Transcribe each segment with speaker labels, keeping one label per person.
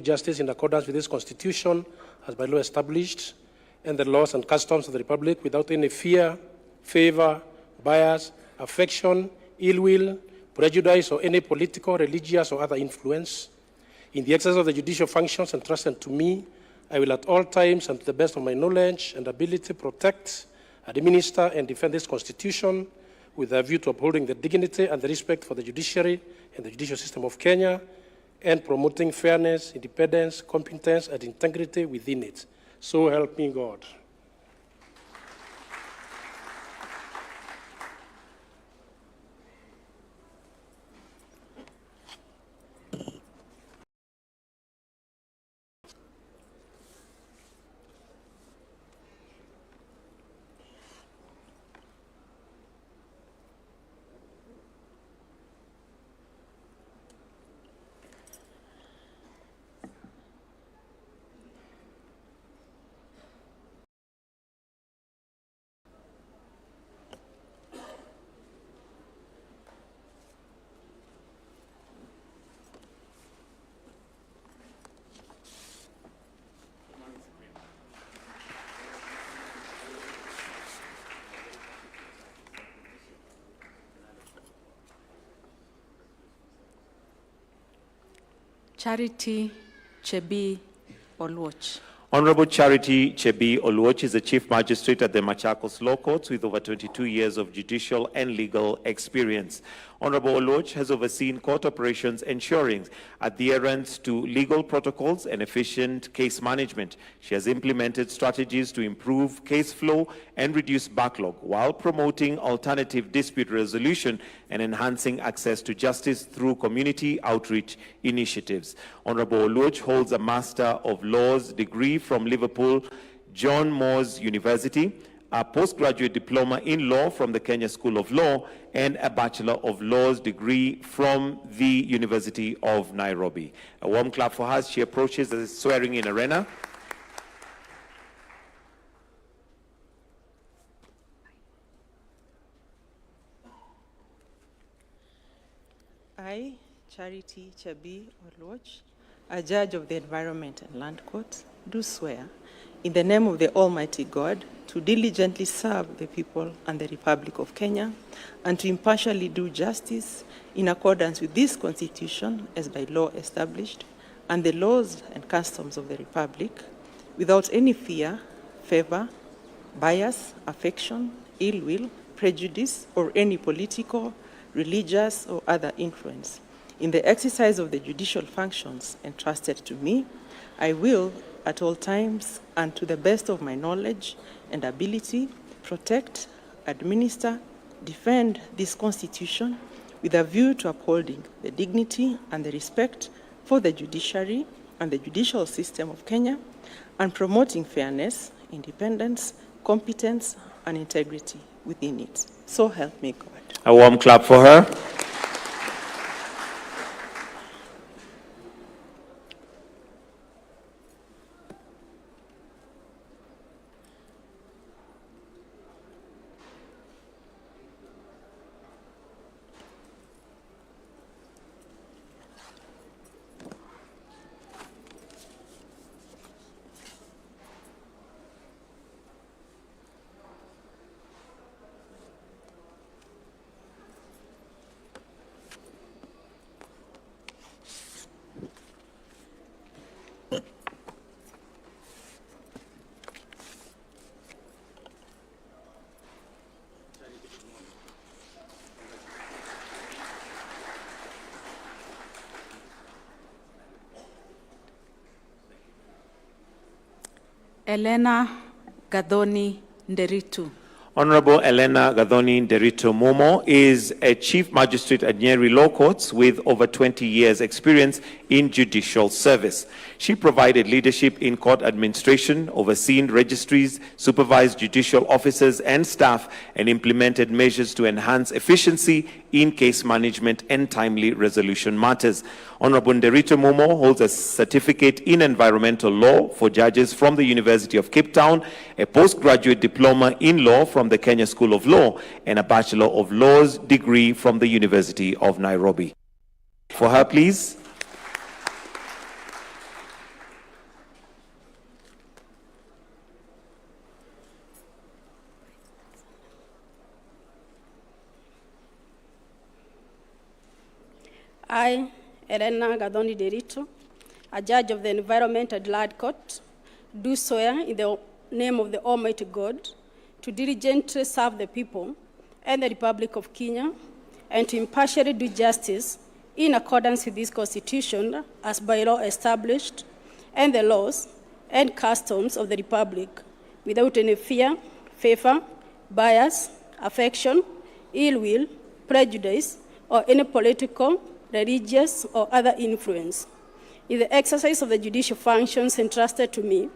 Speaker 1: justice in accordance with this Constitution as by law established and the laws and customs of the Republic without any fear, favor, bias, affection, ill will, prejudice, or any political, religious, or other influence. In the exercise of the judicial functions entrusted to me, I will at all times and to the best of my knowledge and ability protect, administer, and defend this Constitution with a view to upholding the dignity and the respect for the judiciary and the judicial system of Kenya and promoting fairness, independence, competence, and integrity within it. So help me God.
Speaker 2: Charity Chebi Oluoch.
Speaker 3: Honorable Charity Chebi Oluoch is the Chief Magistrate at the Machakos Law Courts with over 22 years of judicial and legal experience. Honorable Oluoch has overseen court operations ensuring adherence to legal protocols and efficient case management. She has implemented strategies to improve case flow and reduce backlog while promoting alternative dispute resolution and enhancing access to justice through community outreach initiatives. Honorable Oluoch holds a Master of Laws degree from Liverpool John Moores University, a postgraduate diploma in law from the Kenya School of Law, and a Bachelor of Laws degree from the University of Nairobi. A warm clap for her as she approaches the swearing-in arena.
Speaker 4: I, Charity Chebi Oluoch, a judge of the Environment and Land Court, do swear in the name of the Almighty God to diligently serve the people and the Republic of Kenya and to impartially do justice in accordance with this Constitution as by law established and the laws and customs of the Republic without any fear, favor, bias, affection, ill will, prejudice, or any political, religious, or other influence. In the exercise of the judicial functions entrusted to me, I will, at all times and to the best of my knowledge and ability, protect, administer, defend this Constitution with a view to upholding the dignity and the respect for the judiciary and the judicial system of Kenya and promoting fairness, independence, competence, and integrity within it. So help me God.
Speaker 3: A warm clap for her.
Speaker 2: Elena Gadoni Nderitu.
Speaker 3: Honorable Elena Gadoni Derito Momo is a Chief Magistrate at Nyeri Law Courts with over 20 years experience in judicial service. She provided leadership in court administration, overseen registries, supervised judicial officers and staff, and implemented measures to enhance efficiency in case management and timely resolution matters. Honorable Derito Momo holds a certificate in environmental law for judges from the University of Cape Town, a postgraduate diploma in law from the Kenya School of Law, and a Bachelor of Laws degree from the University of Nairobi. For her, please.
Speaker 5: I, Elena Gadoni Derito, a judge of the Environment and Land Court, do swear in the name of the Almighty God to diligently serve the people and the Republic of Kenya and to impartially do justice in accordance with this Constitution as by law established and the laws and customs of the Republic without any fear, favor, bias, affection, ill will, prejudice, or any political, religious, or other influence. In the exercise of the judicial functions entrusted to me,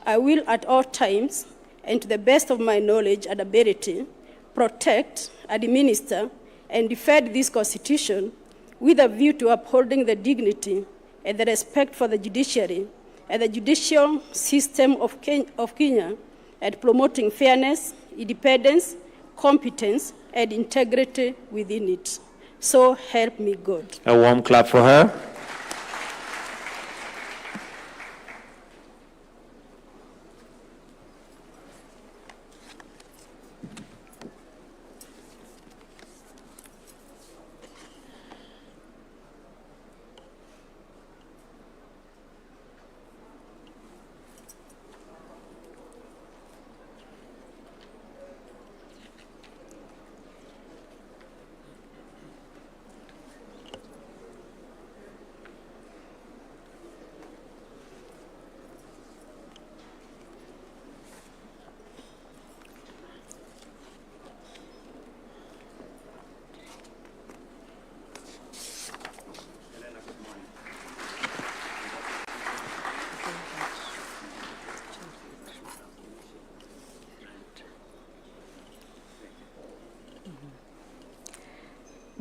Speaker 5: I will at all times, and to the best of my knowledge and ability, protect, administer, and defend this Constitution with a view to upholding the dignity and the respect for the judiciary and the judicial system of Kenya, and promoting fairness, independence, competence, and integrity within it. So help me God.
Speaker 3: A warm clap for her.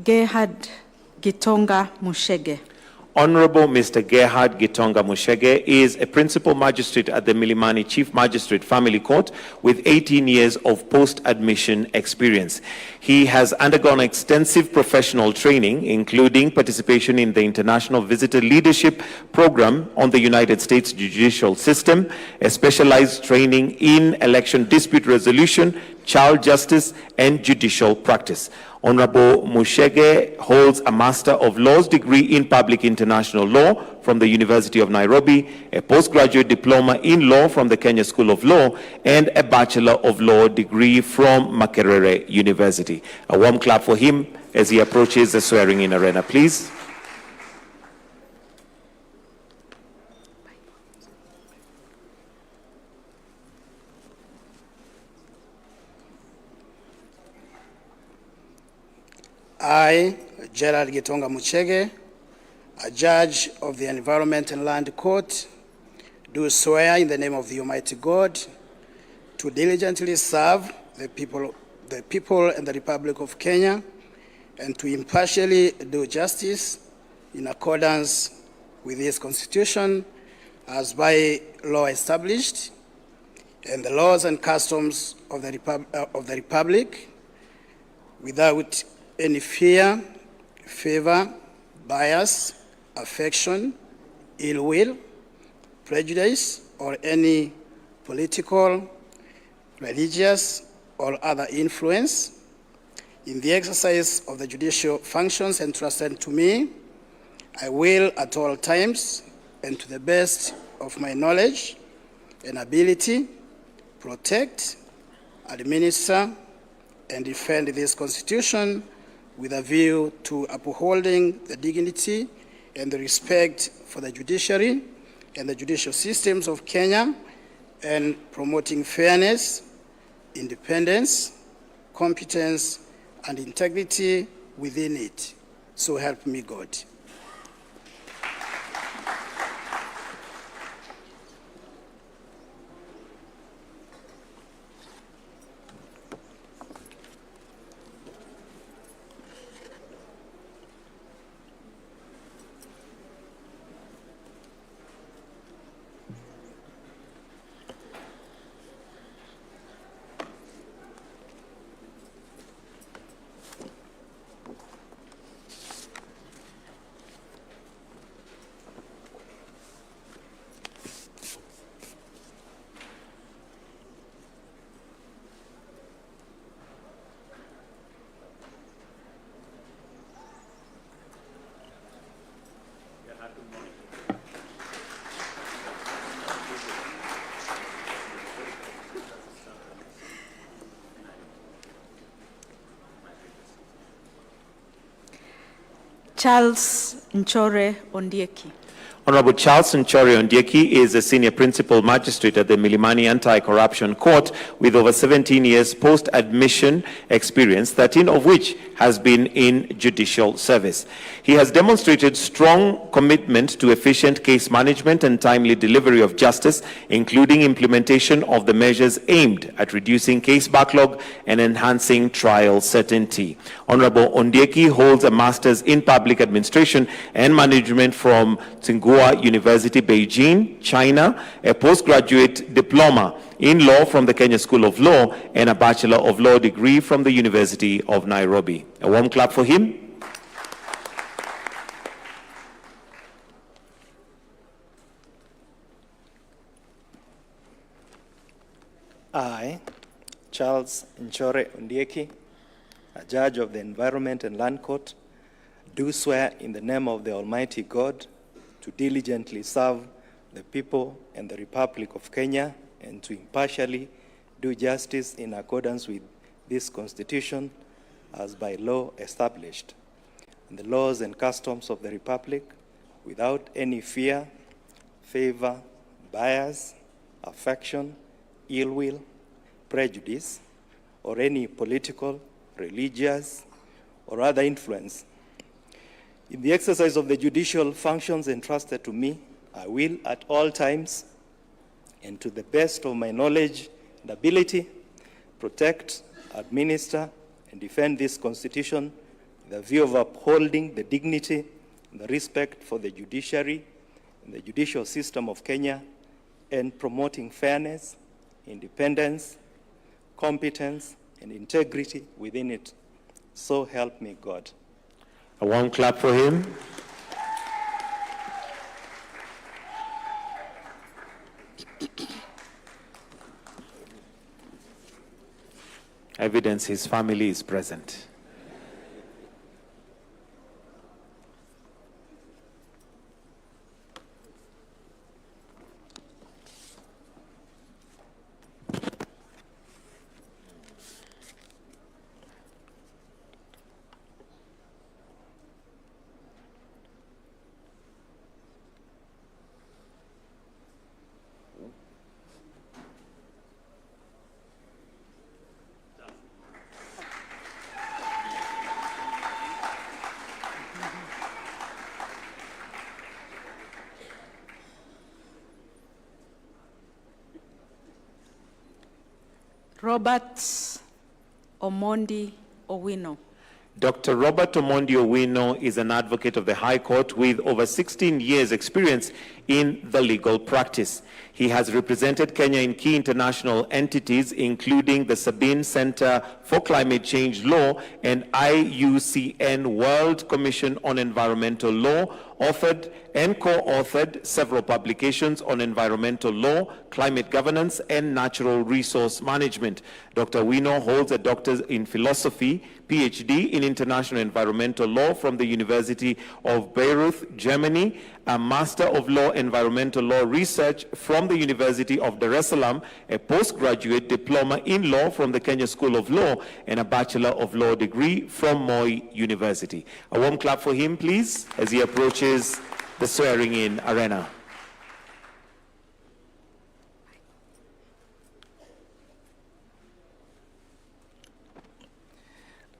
Speaker 2: Gerhard Gitonga Mushege.
Speaker 3: Honorable Mr. Gerhard Gitonga Mushege is a principal magistrate at the Milimani Chief Magistrate Family Court with 18 years of post-admission experience. He has undergone extensive professional training, including participation in the International Visitor Leadership Program on the United States judicial system, a specialized training in election dispute resolution, child justice, and judicial practice. Honorable Mushege holds a Master of Laws degree in Public International Law from the University of Nairobi, a postgraduate diploma in law from the Kenya School of Law, and a Bachelor of Law degree from Makerere University. A warm clap for him as he approaches the swearing-in arena, please.
Speaker 6: I, Gerald Gitonga Mushege, a judge of the Environment and Land Court, do swear in the name of the Almighty God to diligently serve the people and the Republic of Kenya, and to impartially do justice in accordance with this Constitution as by law established, and the laws and customs of the Republic without any fear, favor, bias, affection, ill will, prejudice, or any political, religious, or other influence. In the exercise of the judicial functions entrusted to me, I will at all times, and to the best of my knowledge and ability, protect, administer, and defend this Constitution with a view to upholding the dignity and the respect for the judiciary and the judicial systems of Kenya, and promoting fairness, independence, competence, and integrity within it. So help me God.
Speaker 2: Charles Nchore Ondieki.
Speaker 3: Honorable Charles Nchore Ondieki is a senior principal magistrate at the Milimani Anti-Corruption Court with over 17 years post-admission experience, 13 of which has been in judicial service. He has demonstrated strong commitment to efficient case management and timely delivery of justice, including implementation of the measures aimed at reducing case backlog and enhancing trial certainty. Honorable Ondieki holds a master's in public administration and management from Tsinghua University, Beijing, China, a postgraduate diploma in law from the Kenya School of Law, and a Bachelor of Law degree from the University of Nairobi. A warm clap for him.
Speaker 7: I, Charles Nchore Ondieki, a judge of the Environment and Land Court, do swear in the name of the Almighty God to diligently serve the people and the Republic of Kenya and to impartially do justice in accordance with this Constitution as by law established, and the laws and customs of the Republic without any fear, favor, bias, affection, ill will, prejudice, or any political, religious, or other influence. In the exercise of the judicial functions entrusted to me, I will at all times, and to the best of my knowledge and ability, protect, administer, and defend this Constitution with a view of upholding the dignity and the respect for the judiciary and the judicial system of Kenya, and promoting fairness, independence, competence, and integrity within it. So help me God.
Speaker 3: A warm clap for him. Evidence his family is present.
Speaker 2: Robert Omondi Owino.
Speaker 3: Dr. Robert Omondi Owino is an advocate of the High Court with over 16 years' experience in the legal practice. He has represented Kenya in key international entities, including the Sabine Center for Climate Change Law and IUCN World Commission on Environmental Law, authored and co-authored several publications on environmental law, climate governance, and natural resource management. Dr. Owino holds a doctorate in philosophy, PhD in international environmental law from the University of Beirut, Germany, a Master of Law Environmental Law Research from the University of Dar es Salaam, a postgraduate diploma in law from the Kenya School of Law, and a Bachelor of Law degree from Moi University. A warm clap for him, please, as he approaches the swearing-in arena.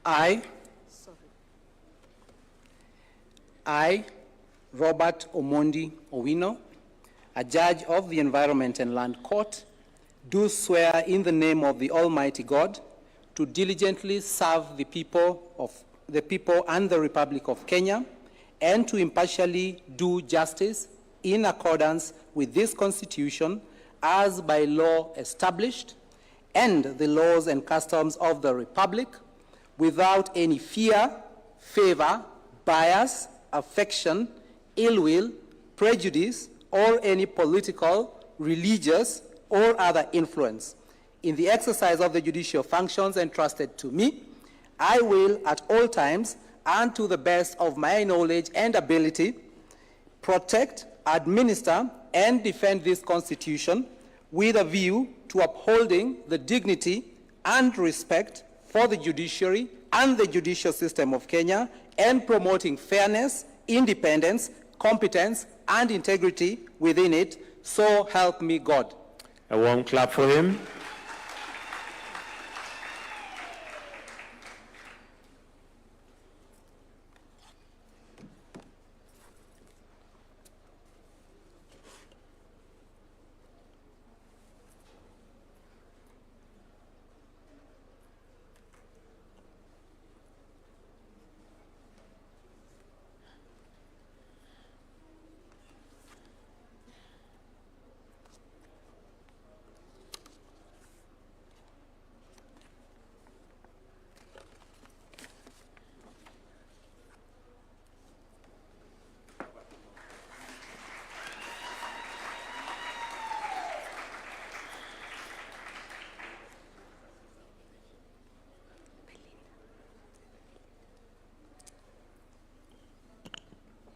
Speaker 8: I, Robert Omondi Owino, a judge of the Environment and Land Court, do swear in the name of the Almighty God to diligently serve the people and the Republic of Kenya, and to impartially do justice in accordance with this Constitution as by law established, and the laws and customs of the Republic, without any fear, favor, bias, affection, ill will, prejudice, or any political, religious, or other influence. In the exercise of the judicial functions entrusted to me, I will at all times, and to the best of my knowledge and ability, protect, administer, and defend this Constitution with a view to upholding the dignity and respect for the judiciary and the judicial system of Kenya, and promoting fairness, independence, competence, and integrity within it. So help me God.
Speaker 3: A warm clap for him.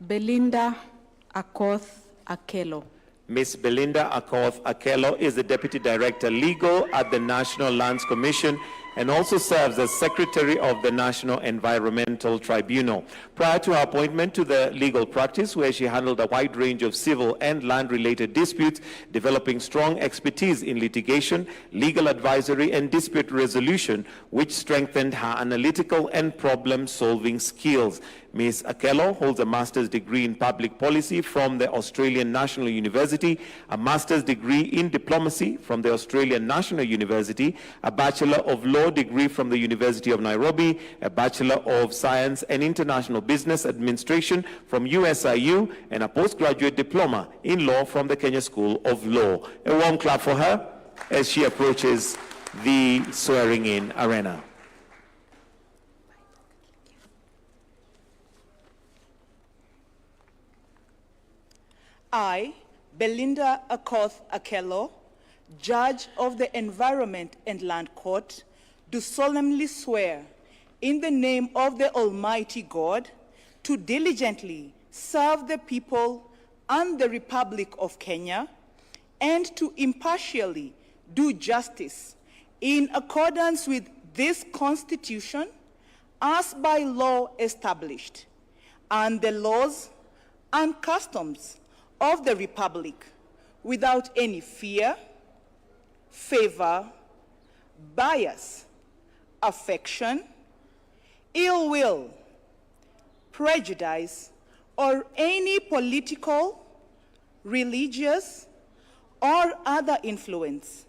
Speaker 2: Belinda Akoth Akelo.
Speaker 3: Ms. Belinda Akoth Akelo is the Deputy Director Legal at the National Lands Commission and also serves as Secretary of the National Environmental Tribunal. Prior to her appointment to the legal practice, where she handled a wide range of civil and land-related disputes, developing strong expertise in litigation, legal advisory, and dispute resolution, which strengthened her analytical and problem-solving skills. Ms. Akelo holds a master's degree in public policy from the Australian National University, a master's degree in diplomacy from the Australian National University, a Bachelor of Law degree from the University of Nairobi, a Bachelor of Science and International Business Administration from USIU, and a postgraduate diploma in law from the Kenya School of Law. A warm clap for her as she approaches the swearing-in arena.
Speaker 9: I, Belinda Akoth Akelo, Judge of the Environment and Land Court, do solemnly swear in the name of the Almighty God to diligently serve the people and the Republic of Kenya and to impartially do justice in accordance with this Constitution as by law established and the laws and customs of the Republic without any fear, favor, bias, affection, ill will, prejudice, or any political, religious, or other influence.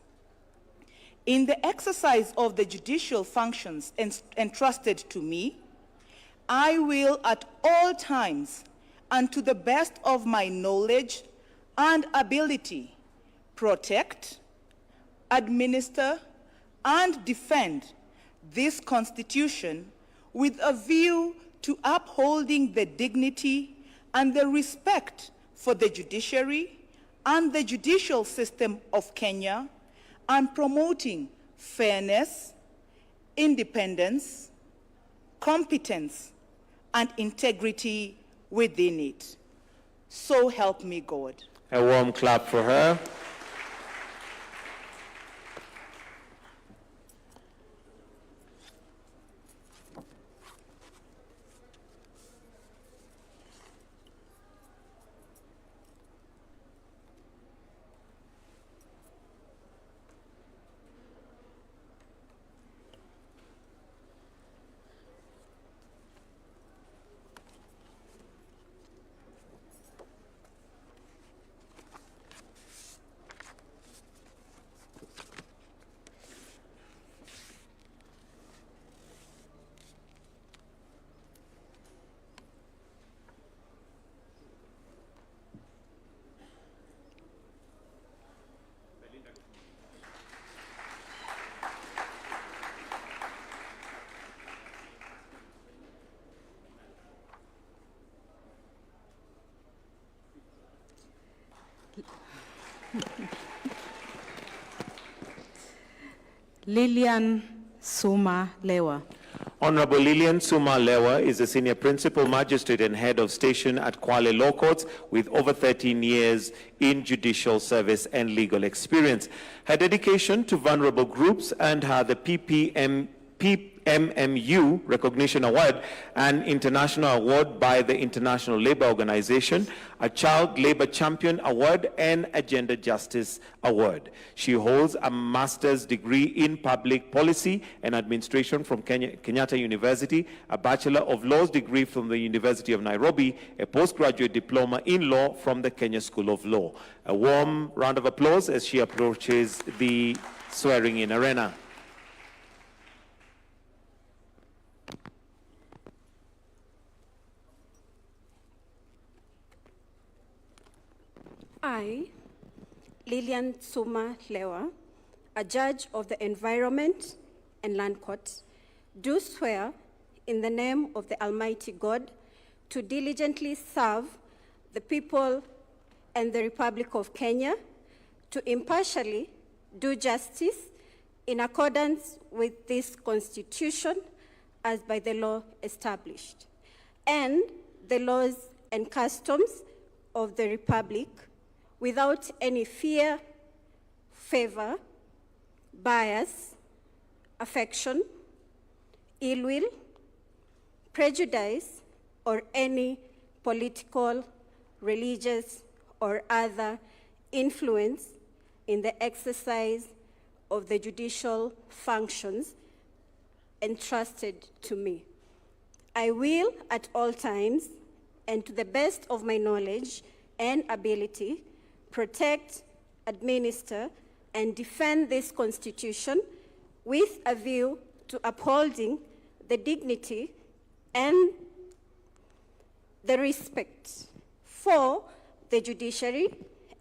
Speaker 9: In the exercise of the judicial functions entrusted to me, I will at all times and to the best of my knowledge and ability protect, administer, and defend this Constitution with a view to upholding the dignity and the respect for the judiciary and the judicial system of Kenya, and promoting fairness, independence, competence, and integrity within it. So help me God.
Speaker 3: A warm clap for her.
Speaker 2: Lillian Suma Lewa.
Speaker 3: Honorable Lillian Suma Lewa is a senior principal magistrate and head of station at Kwale Law Courts with over 13 years in judicial service and legal experience. Her dedication to vulnerable groups and her the PMMU Recognition Award, an international award by the International Labour Organization, a Child Labour Champion Award, and a Gender Justice Award. She holds a master's degree in public policy and administration from Kenyatta University, a Bachelor of Laws degree from the University of Nairobi, a postgraduate diploma in law from the Kenya School of Law. A warm round of applause as she approaches the swearing-in arena.
Speaker 5: I, Lilian Tsuma Lewa, a judge of the Environment and Land Court, do swear in the name of the Almighty God to diligently serve the people and the Republic of Kenya, to impartially do justice in accordance with this Constitution as by the law established, and the laws and customs of the Republic, without any fear, favor, bias, affection, ill will, prejudice, or any political, religious, or other influence in the exercise of the judicial functions entrusted to me. I will, at all times, and to the best of my knowledge and ability, protect, administer, and defend this Constitution with a view to upholding the dignity and the respect for the judiciary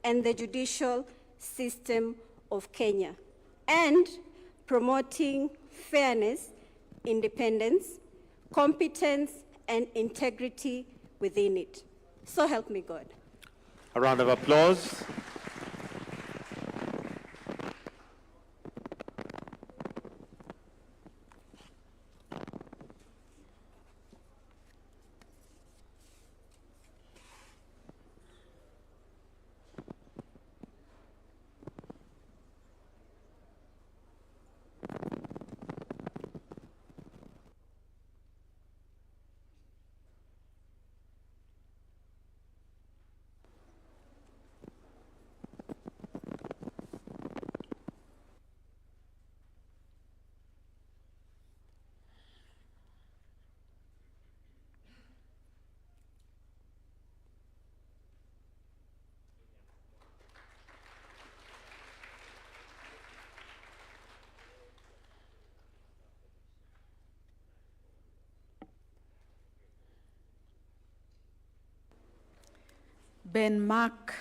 Speaker 5: and the judicial system of Kenya, and promoting fairness, independence, competence, and integrity within it. So help me God.
Speaker 3: A round of applause.
Speaker 2: Ben Mark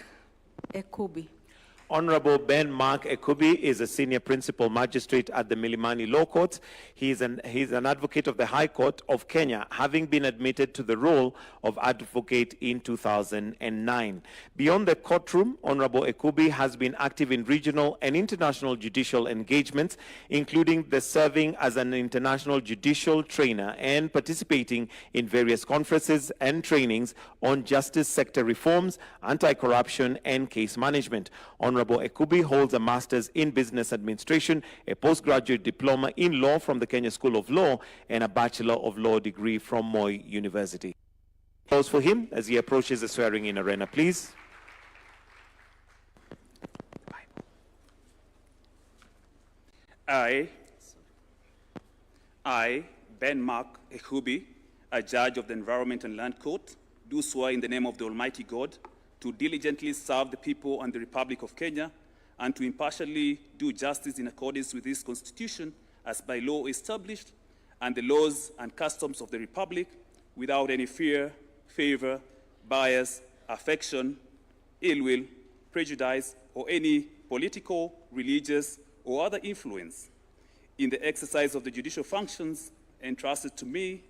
Speaker 2: Ekubi.
Speaker 3: Honorable Ben Mark Ekubi is a senior principal magistrate at the Milimani Law Court. He's an advocate of the High Court of Kenya, having been admitted to the role of advocate in 2009. Beyond the courtroom, Honorable Ekubi has been active in regional and international judicial engagements, including the serving as an international judicial trainer and participating in various conferences and trainings on justice sector reforms, anti-corruption, and case management. Honorable Ekubi holds a master's in business administration, a postgraduate diploma in law from the Kenya School of Law, and a Bachelor of Law degree from Moi University. Applause for him as he approaches the swearing-in arena, please.
Speaker 10: I, Ben Mark Ekubi, a judge of the Environment and Land Court, do swear in the name of the Almighty God to diligently serve the people and the Republic of Kenya, and to impartially do justice in accordance with this Constitution as by law established, and the laws and customs of the Republic, without any fear, favor, bias, affection, ill will, prejudice, or any political, religious, or other influence. In the exercise of the judicial functions entrusted to me,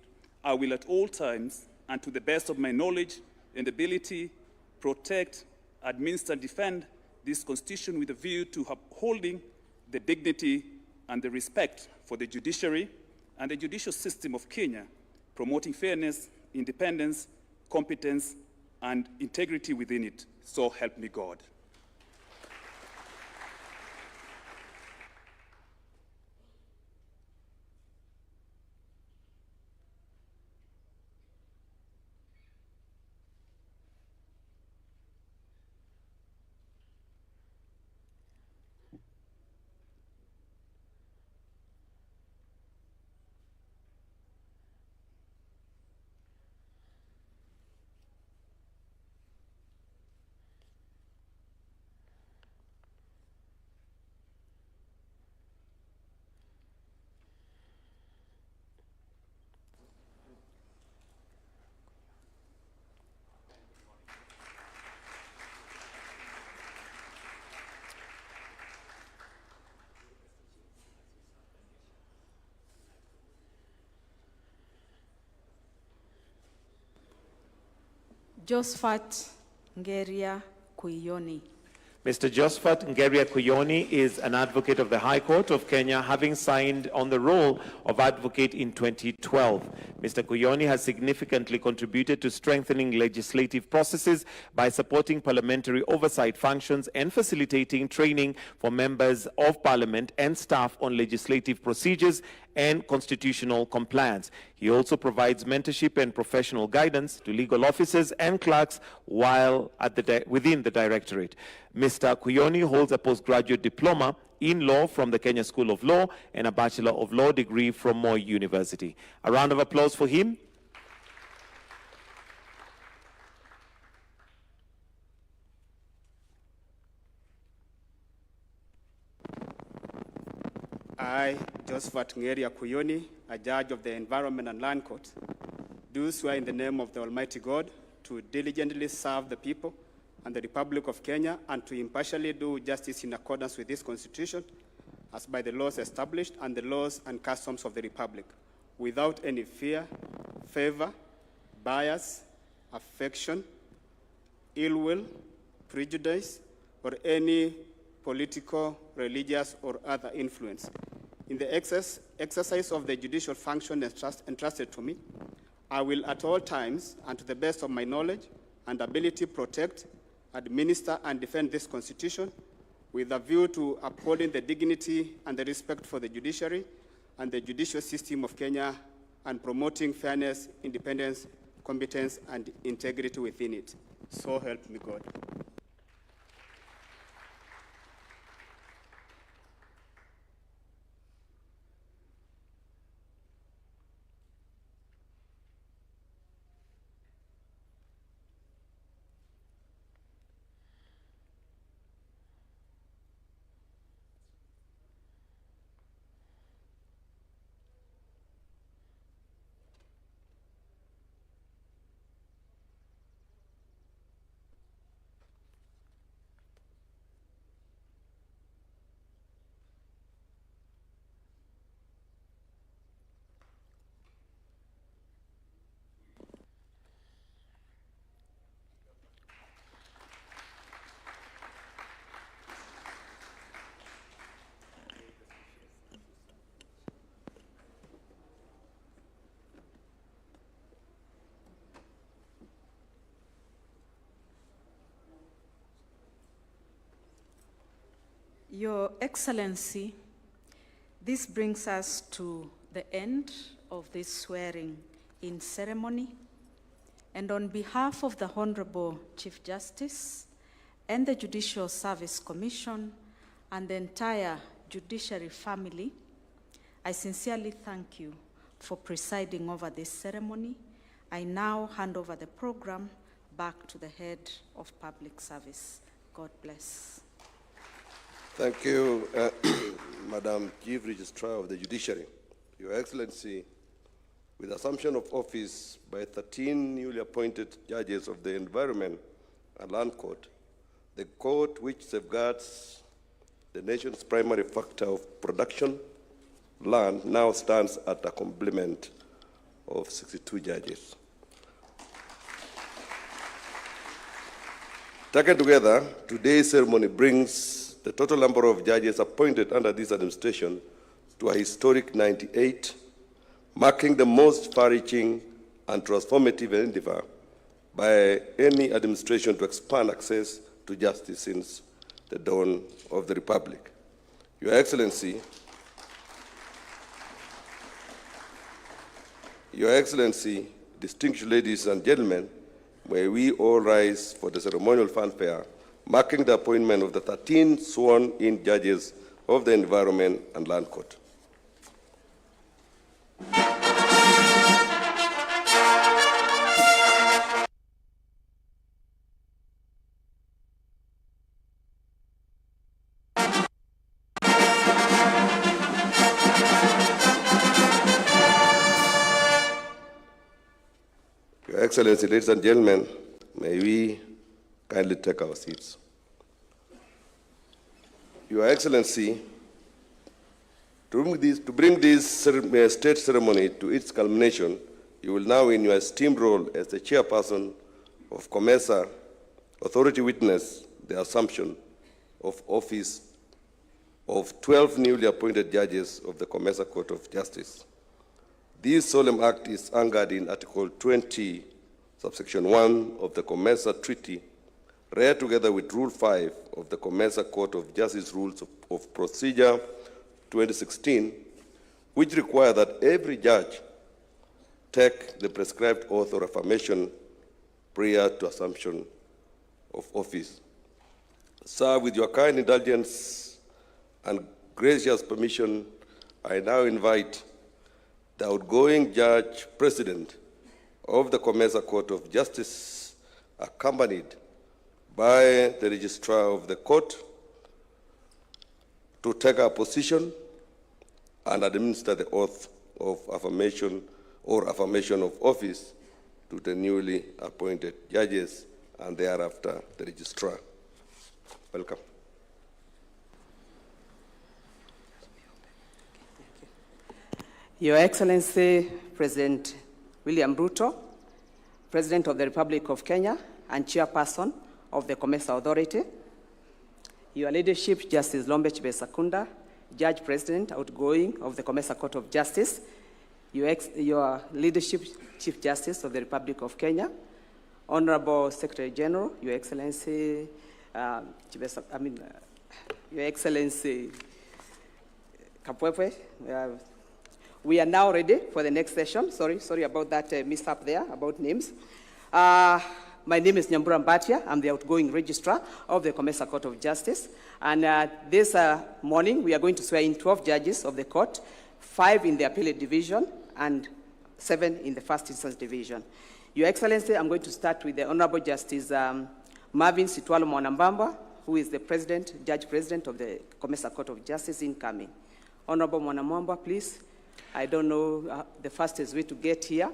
Speaker 10: I will at all times, and to the best of my knowledge and ability, protect, administer, and defend this Constitution with a view to upholding the dignity and the respect for the judiciary and the judicial system of Kenya, promoting fairness, independence, competence, and integrity within it. So help me God.
Speaker 2: Josephat Ngeria Kuyoni.
Speaker 3: Mr. Josephat Ngeria Kuyoni is an advocate of the High Court of Kenya, having signed on the role of advocate in 2012. Mr. Kuyoni has significantly contributed to strengthening legislative processes by supporting parliamentary oversight functions and facilitating training for members of parliament and staff on legislative procedures and constitutional compliance. He also provides mentorship and professional guidance to legal officers and clerks while within the directorate. Mr. Kuyoni holds a postgraduate diploma in law from the Kenya School of Law and a Bachelor of Law degree from Moi University. A round of applause for him.
Speaker 11: I, Josephat Ngeria Kuyoni, a judge of the Environment and Land Court, do swear in the name of the Almighty God to diligently serve the people and the Republic of Kenya and to impartially do justice in accordance with this Constitution as by the laws established and the laws and customs of the Republic, without any fear, favor, bias, affection, ill will, prejudice, or any political, religious, or other influence. In the exercise of the judicial function entrusted to me, I will at all times, and to the best of my knowledge and ability, protect, administer, and defend this Constitution with a view to upholding the dignity and the respect for the judiciary and the judicial system of Kenya and promoting fairness, independence, competence, and integrity within it. So help me God.
Speaker 2: Your Excellency, this brings us to the end of this swearing-in ceremony, and on behalf of the Honorable Chief Justice and the Judicial Service Commission and the entire judiciary family, I sincerely thank you for presiding over this ceremony. I now hand over the program back to the Head of Public Service. God bless.
Speaker 12: Thank you, Madam Chief Registrar of the Judiciary. Your Excellency, with assumption of office by 13 newly appointed judges of the Environment and Land Court, the court which safeguards the nation's primary factor of production, land, now stands at a complement of 62 judges. Taken together, today's ceremony brings the total number of judges appointed under this administration to a historic 98, marking the most far-reaching and transformative endeavor by any administration to expand access to justice since the dawn of the Republic. Your Excellency, distinguished ladies and gentlemen, may we all rise for the ceremonial fanfare marking the appointment of the 13 sworn-in judges of the Environment and Land Court. Your Excellency, ladies and gentlemen, may we kindly take our seats. Your Excellency, to bring this state ceremony to its culmination, you will now, in your esteemed role as the chairperson of COMESA authority witnessed the assumption of office of 12 newly appointed judges of the COMESA Court of Justice. This solemn act is anchored in Article 20, subsection 1 of the COMESA Treaty, read together with Rule 5 of the COMESA Court of Justice Rules of Procedure 2016, which require that every judge take the prescribed oath or affirmation prior to assumption of office. Sir, with your kind indulgence and gracious permission, I now invite the outgoing Judge President of the COMESA Court of Justice, accompanied by the Registrar of the Court, to take our position and administer the oath of affirmation or affirmation of office to the newly appointed judges and thereafter the Registrar. Welcome.
Speaker 13: Your Excellency, President William Ruto, President of the Republic of Kenya and Chairperson of the COMESA Authority, Your Leadership, Justice Lombe Chibesakunda, Judge President outgoing of the COMESA Court of Justice, Your Leadership, Chief Justice of the Republic of Kenya, Honorable Secretary General, Your Excellency, Your Excellency Kapwepwe. We are now ready for the next session. Sorry about that mishap there about names. My name is Nyambura Mbatia. I'm the outgoing registrar of the COMESA Court of Justice. And this morning, we are going to swear in 12 judges of the court, 5 in the appellate division and 7 in the first instance division. Your Excellency, I'm going to start with the Honorable Justice Marvin Sitwalo Mwanambamba, who is the Judge President of the COMESA Court of Justice incoming. Honorable Mwanambamba, please. I don't know the fastest way to get here.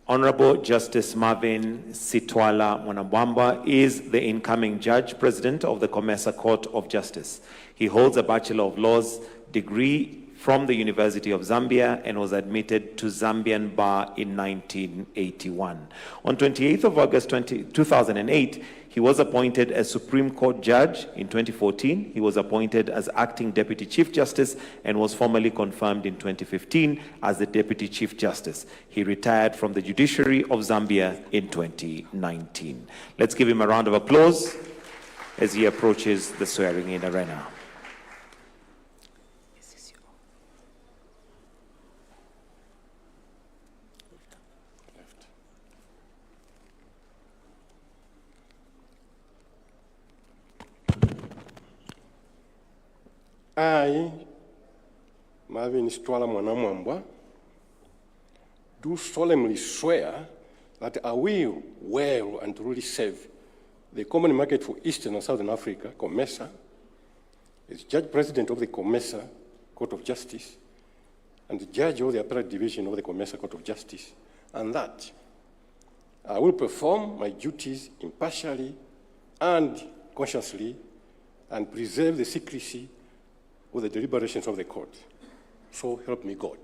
Speaker 3: Honorable Justice Marvin Sitwala Mwanambamba is the incoming Judge President of the COMESA Court of Justice. He holds a Bachelor of Laws degree from the University of Zambia and was admitted to Zambian Bar in 1981. On 28th of August 2008, he was appointed as Supreme Court Judge. In 2014, he was appointed as Acting Deputy Chief Justice and was formally confirmed in 2015 as the Deputy Chief Justice. He retired from the judiciary of Zambia in 2019. Let's give him a round of applause as he approaches the swearing-in arena.
Speaker 14: I, Marvin Sitwala Mwanambamba, do solemnly swear that I will well and truly serve the Common Market for Eastern and Southern Africa, COMESA, as Judge President of the COMESA Court of Justice and Judge of the Appellate Division of the COMESA Court of Justice, and that I will perform my duties impartially and consciously and preserve the secrecy of the deliberations of the court. So help me God.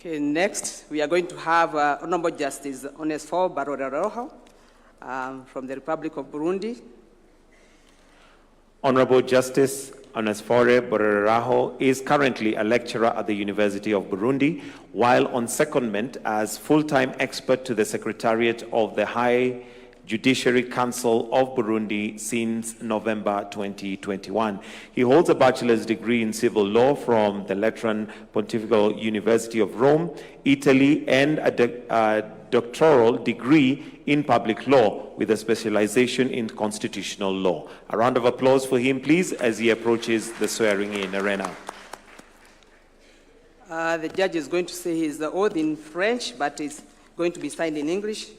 Speaker 13: Okay, next we are going to have Honorable Justice Onesphore Barorero from the Republic of Burundi.
Speaker 3: Honorable Justice Onesphore Barorero is currently a lecturer at the University of Burundi, while on secondment as full-time expert to the Secretariat of the High Judiciary Council of Burundi since November 2021. He holds a bachelor's degree in civil law from the Lateran Pontifical University of Rome, Italy, and a doctoral degree in public law with a specialization in constitutional law. A round of applause for him, please, as he approaches the swearing-in arena.
Speaker 13: The judge is going to say his oath in French, but it's going to be signed in English.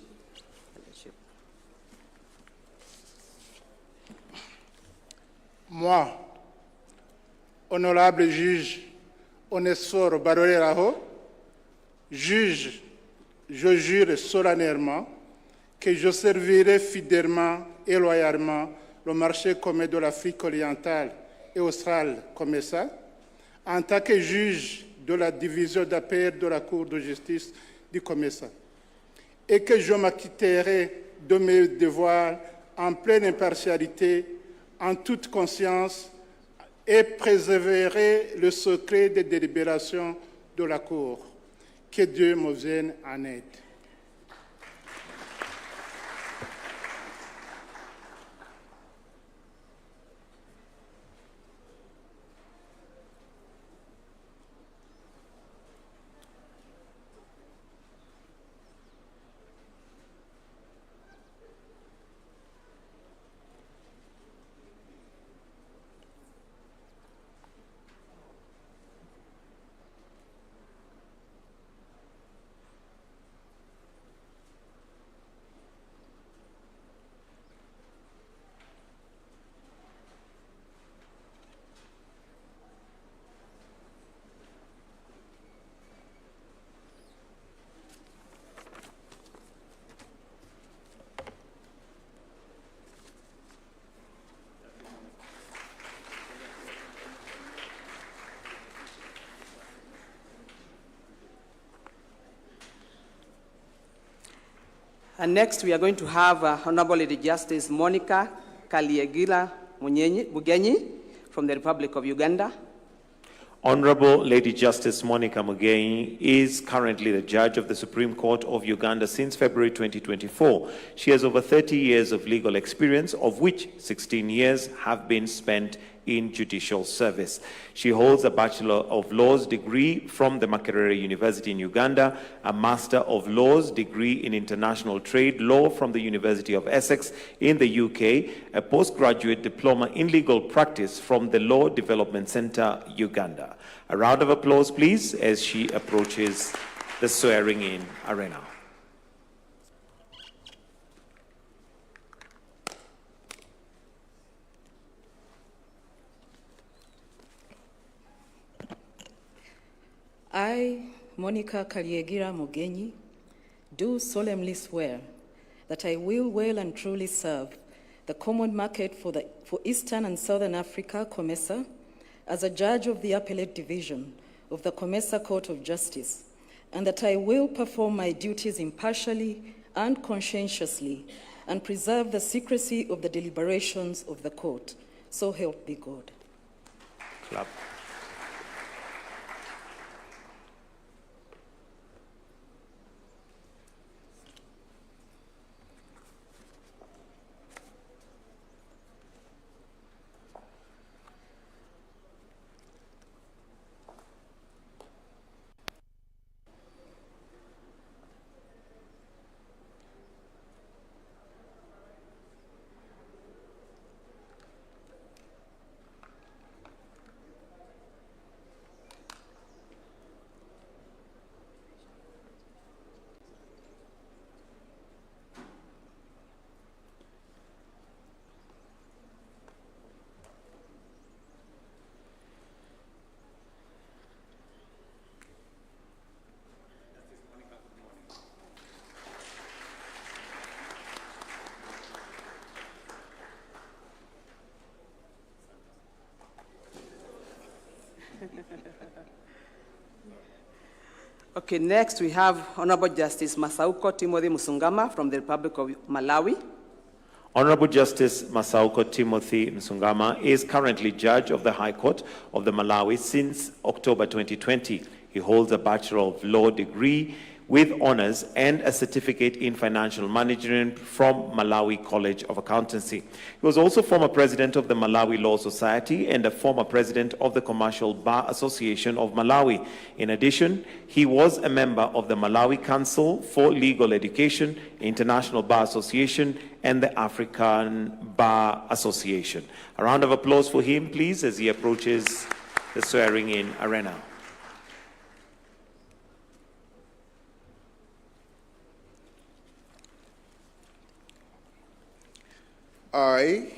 Speaker 15: Moi, honorable juge Onesphore Barorero, juge, je jure solennellement que je servirai fidèlement et loyalement le marché commun de l'Afrique orientale et australe comme ça, en tant que juge de la division d'appel de la Cour de justice du Comessa, et que je m'acquitterai de mes devoirs en pleine impartialité, en toute conscience, et préserverai le secret des délibérations de la Cour. Que Dieu me vienne en aide.
Speaker 13: And next, we are going to have Honorable Lady Justice Monica Kaliegira Mugenyi from the Republic of Uganda.
Speaker 3: Honorable Lady Justice Monica Mugenyi is currently the judge of the Supreme Court of Uganda since February 2024. She has over 30 years of legal experience, of which 16 years have been spent in judicial service. She holds a Bachelor of Laws degree from the Makerere University in Uganda, a Master of Laws degree in International Trade Law from the University of Essex in the UK, a postgraduate diploma in legal practice from the Law Development Center, Uganda. A round of applause, please, as she approaches the swearing-in arena.
Speaker 16: I, Monica Kaliegira Mugenyi, do solemnly swear that I will well and truly serve the Common Market for Eastern and Southern Africa, COMESA, as a judge of the Appellate Division of the COMESA Court of Justice, and that I will perform my duties impartially and conscientiously and preserve the secrecy of the deliberations of the court. So help me God.
Speaker 3: Clap.
Speaker 13: Okay, next we have Honorable Justice Masauko Timothy Musungama from the Republic of Malawi.
Speaker 3: Honorable Justice Masauko Timothy Msungama is currently Judge of the High Court of the Malawi since October 2020. He holds a Bachelor of Law degree with honors and a certificate in financial management from Malawi College of Accountancy. He was also former president of the Malawi Law Society and a former president of the Commercial Bar Association of Malawi. In addition, he was a member of the Malawi Council for Legal Education, International Bar Association, and the African Bar Association. A round of applause for him, please, as he approaches the swearing-in arena.
Speaker 17: I,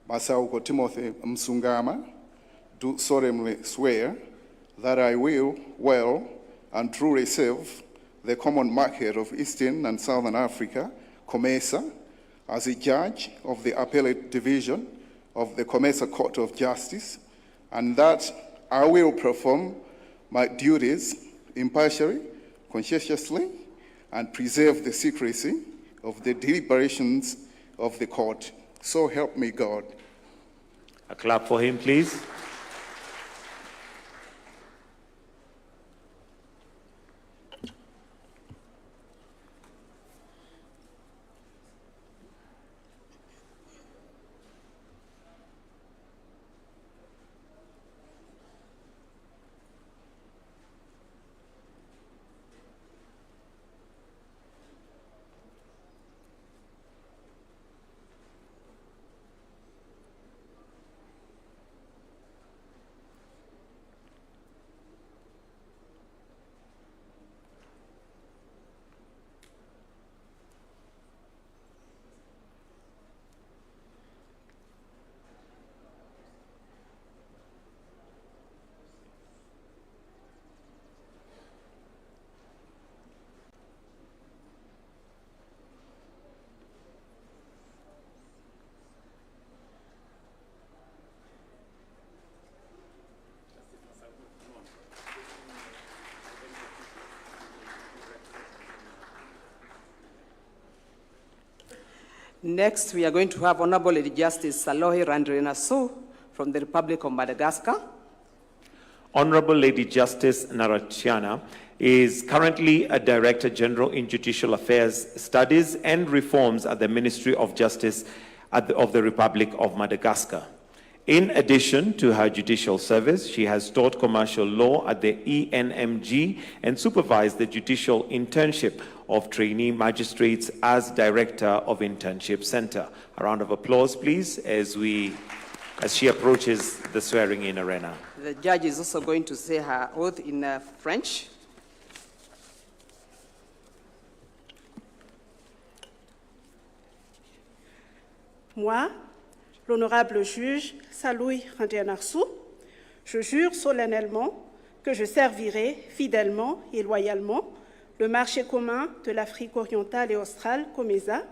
Speaker 17: Masauko Timothy Msungama, do solemnly swear that I will well and truly serve the common market of Eastern and Southern Africa, COMESA, as a judge of the Appellate Division of the COMESA Court of Justice, and that I will perform my duties impartially, conscientiously, and preserve the secrecy of the deliberations of the court. So help me God.
Speaker 3: A clap for him, please.
Speaker 13: Next, we are going to have Honorable Lady Justice Salohi Randrenasu from the Republic of Madagascar.
Speaker 3: Honorable Lady Justice Naratiana is currently a Director General in Judicial Affairs Studies and Reforms at the Ministry of Justice of the Republic of Madagascar. In addition to her judicial service, she has taught commercial law at the ENMG and supervised the judicial internship of trainee magistrates as Director of Internship Center. A round of applause, please, as she approaches the swearing-in arena.
Speaker 13: The judge is also going to say her oath in French.
Speaker 5: Moi, l'honorable juge Salohi Randrenasu, je jure solennellement que je servirai fidèlement et loyalement le marché commun de l'Afrique orientale et australe, COMESA,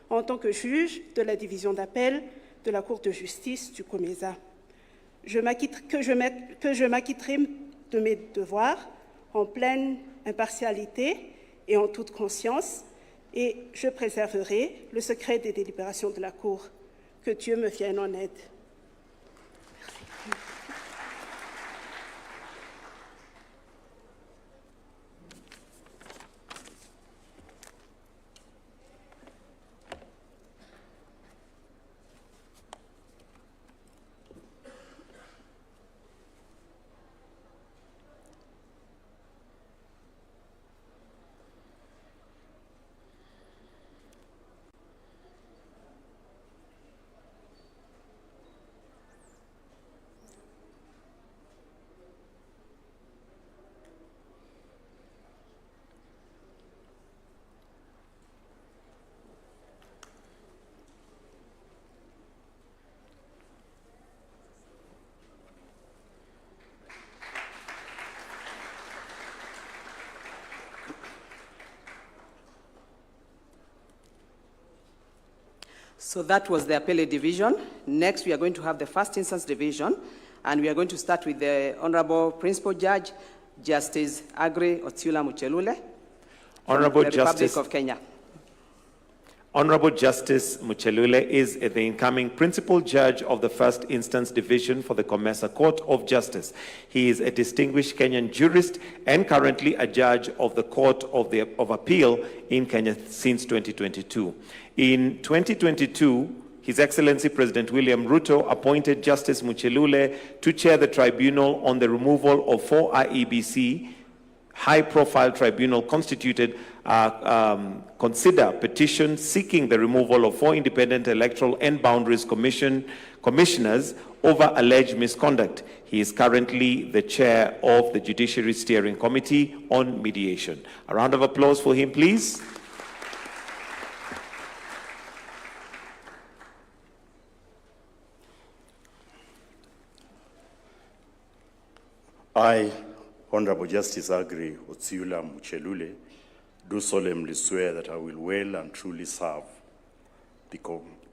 Speaker 5: en tant que juge de la division d'appel de la Cour de justice du COMESA. Que je m'acquitterai de mes devoirs en pleine impartialité et en toute conscience, et je préserverai le secret des délibérations de la Cour. Que Dieu me vienne en aide.
Speaker 13: So that was the appellate division. Next, we are going to have the first instance division, and we are going to start with the Honorable Principal Judge, Justice Aggrey Otiula Muchelule,
Speaker 3: Honorable
Speaker 13: from the
Speaker 3: Justice
Speaker 13: Republic of Kenya.
Speaker 3: Honorable Justice Muchelule is the incoming Principal Judge of the First Instance Division for the Comesa Court of Justice. He is a distinguished Kenyan jurist and currently a judge of the Court of Appeal in Kenya since 2022. In 2022, His Excellency President William Ruto appointed Justice Muchelule to chair the tribunal on the removal of 4 IEBC high-profile tribunal constituted consider petition seeking the removal of 4 independent electoral and boundaries commissioners over alleged misconduct. He is currently the chair of the Judiciary Steering Committee on Mediation. A round of applause for him, please.
Speaker 18: I, Honorable Justice Aggrey Otiula Muchelule, do solemnly swear that I will well and truly serve the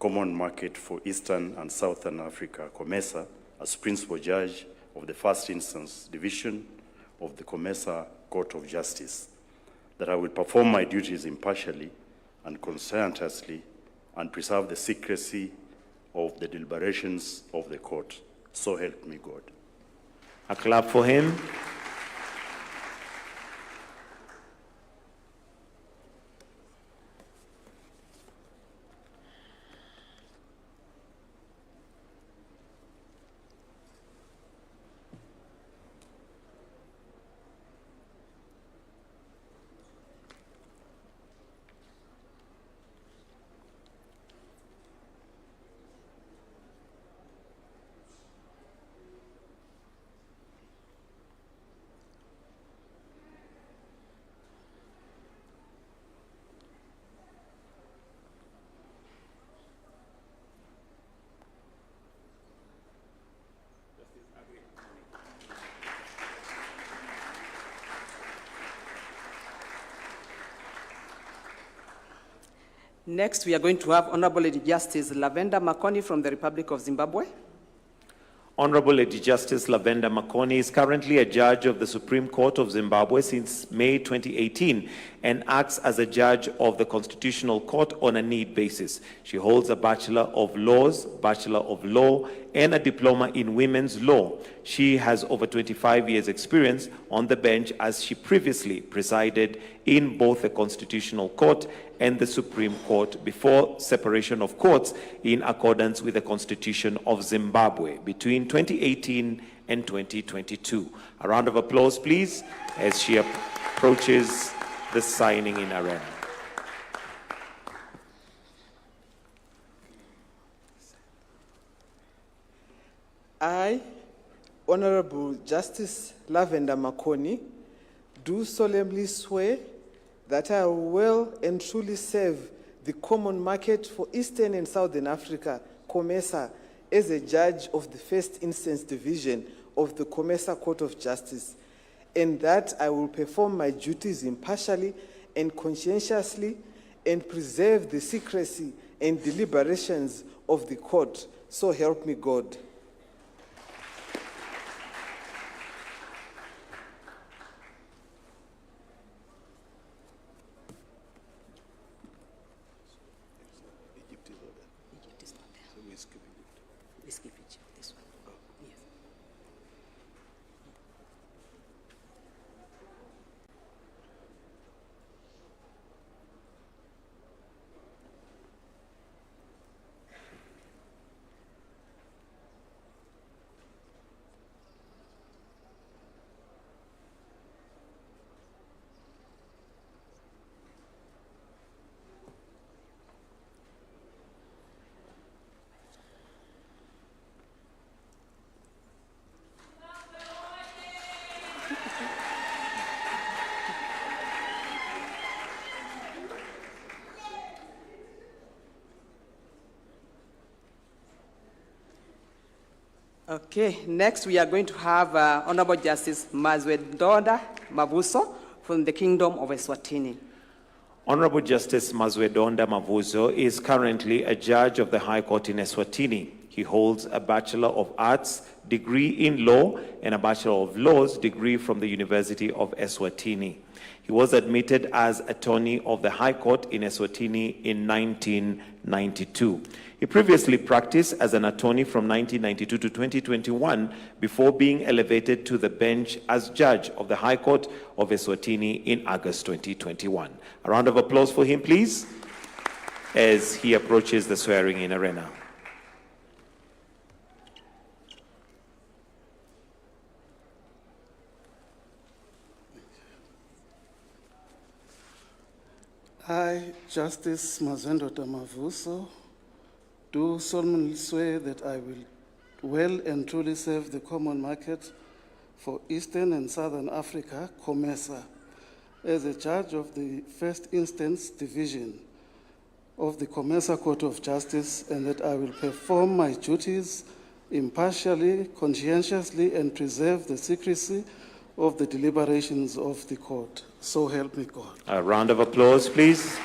Speaker 18: Common Market for Eastern and Southern Africa, COMESA, as Principal Judge of the First Instance Division of the COMESA Court of Justice, that I will perform my duties impartially and conscientiously and preserve the secrecy of the deliberations of the court. So help me God.
Speaker 3: A clap for him.
Speaker 13: Next, we are going to have Honorable Lady Justice Lavenda Makoni from the Republic of Zimbabwe.
Speaker 3: Honorable Lady Justice Lavenda Makoni is currently a judge of the Supreme Court of Zimbabwe since May 2018 and acts as a judge of the Constitutional Court on a need basis. She holds a Bachelor of Laws, Bachelor of Law, and a diploma in women's law. She has over 25 years' experience on the bench as she previously presided in both the Constitutional Court and the Supreme Court before separation of courts in accordance with the Constitution of Zimbabwe between 2018 and 2022. A round of applause, please, as she approaches the signing in arena.
Speaker 19: I, Honorable Justice Lavenda Makoni, do solemnly swear that I will well and truly serve the Common Market for Eastern and Southern Africa, COMESA, as a judge of the First Instance Division of the COMESA Court of Justice, and that I will perform my duties impartially and conscientiously and preserve the secrecy and deliberations of the court. So help me God.
Speaker 13: Okay, next we are going to have Honorable Justice Mazwedoda Mabuso from the Kingdom of Eswatini.
Speaker 3: Honorable Justice Mazwedonda Mavuzo is currently a judge of the High Court in Eswatini. He holds a Bachelor of Arts degree in law and a Bachelor of Laws degree from the University of Eswatini. He was admitted as attorney of the High Court in Eswatini in 1992. He previously practiced as an attorney from 1992 to 2021 before being elevated to the bench as judge of the High Court of Eswatini in August 2021. A round of applause for him, please, as he approaches the swearing-in arena.
Speaker 20: I, Justice Mazendo Tamavuso, do solemnly swear that I will well and truly serve the common market for Eastern and Southern Africa, COMESA, as a judge of the First Instance Division of the COMESA Court of Justice, and that I will perform my duties impartially, conscientiously, and preserve the secrecy of the deliberations of the court. So help me God.
Speaker 3: A round of applause, please.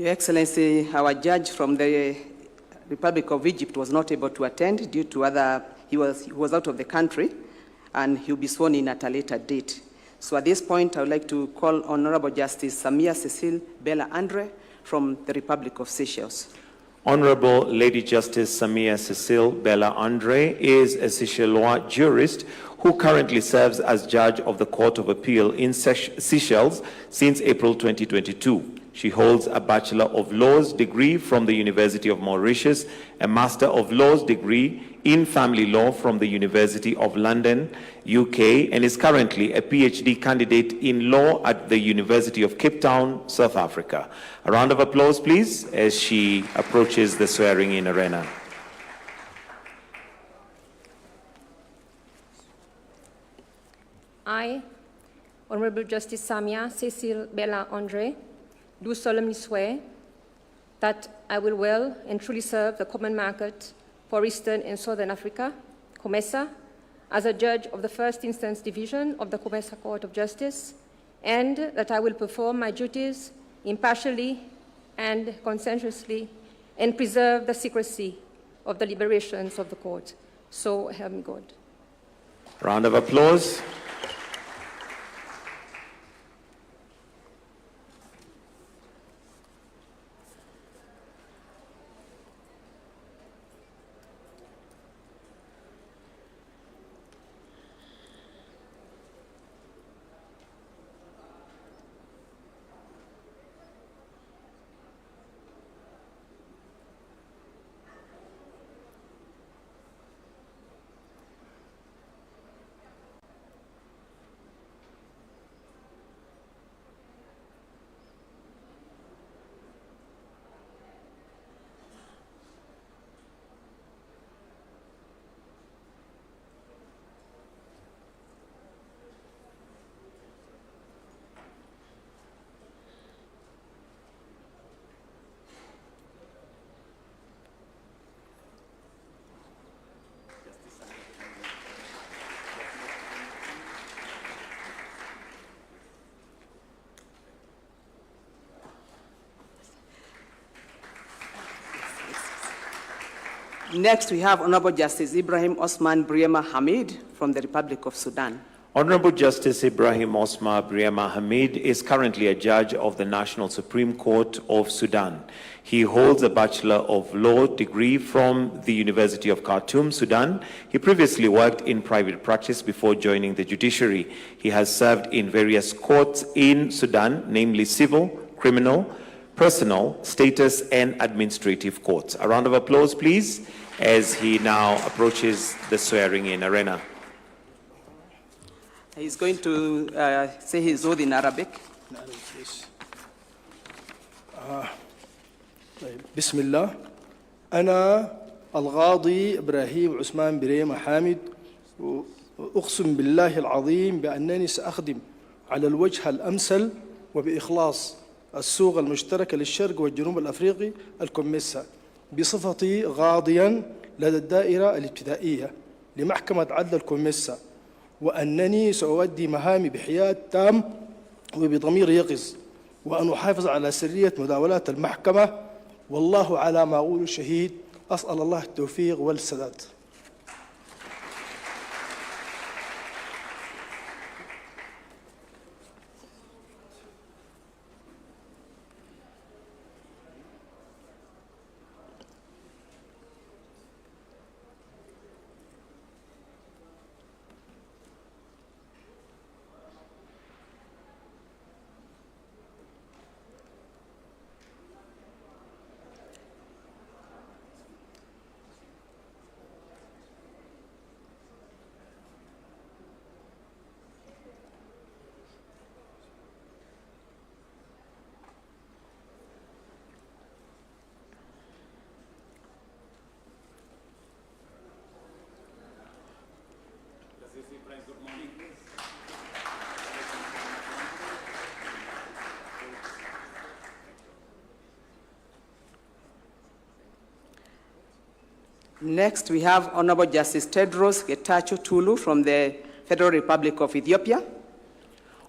Speaker 13: Your Excellency, our judge from the Republic of Egypt was not able to attend due to he was out of the country, and he'll be sworn in at a later date. So at this point, I would like to call Honorable Justice Samia Cecile Bella Andre from the Republic of Seychelles.
Speaker 3: Honorable Lady Justice Samia Cecile Bella Andre is a Seychellois jurist who currently serves as judge of the Court of Appeal in Seychelles since April 2022. She holds a Bachelor of Laws degree from the University of Mauritius, a Master of Laws degree in Family Law from the University of London, UK, and is currently a PhD candidate in law at the University of Cape Town, South Africa. A round of applause, please, as she approaches the swearing-in arena.
Speaker 21: I, Honorable Justice Samia Cecile Bella Andre, do solemnly swear that I will well and truly serve the common market for Eastern and Southern Africa, COMESA, as a judge of the First Instance Division of the COMESA Court of Justice, and that I will perform my duties impartially and conscientiously and preserve the secrecy of the deliberations of the court. So help me God.
Speaker 3: Round of applause.
Speaker 13: Next, we have Honorable Justice Ibrahim Osman Briema Hamid from the Republic of Sudan.
Speaker 3: Honorable Justice Ibrahim Osman Briema Hamid is currently a judge of the National Supreme Court of Sudan. He holds a Bachelor of Law degree from the University of Khartoum, Sudan. He previously worked in private practice before joining the judiciary. He has served in various courts in Sudan, namely civil, criminal, personal, status, and administrative courts. A round of applause, please, as he now approaches the swearing-in arena.
Speaker 13: He's going to say his oath in Arabic.
Speaker 1: بسم الله أنا القاضي إبراهيم عثمان بريمة حامد أقسم بالله العظيم بأنني سأخدم على الوجه الأمثل وبإخلاص السوق المشتركة للشرق والجنوب الأفريقي الكوميسا بصفتي قاضيا لدى الدائرة الابتدائية لمحكمة عدل الكوميسا، وأنني سأؤدي مهامي بحياد تام وبضمير يقظ، وأن أحافظ على سرية مداولات المحكمة، والله على ما أقول شهيد. أسأل الله التوفيق والسداد.
Speaker 13: Next, we have Honorable Justice Tedros Getachew Tulu from the Federal Republic of Ethiopia.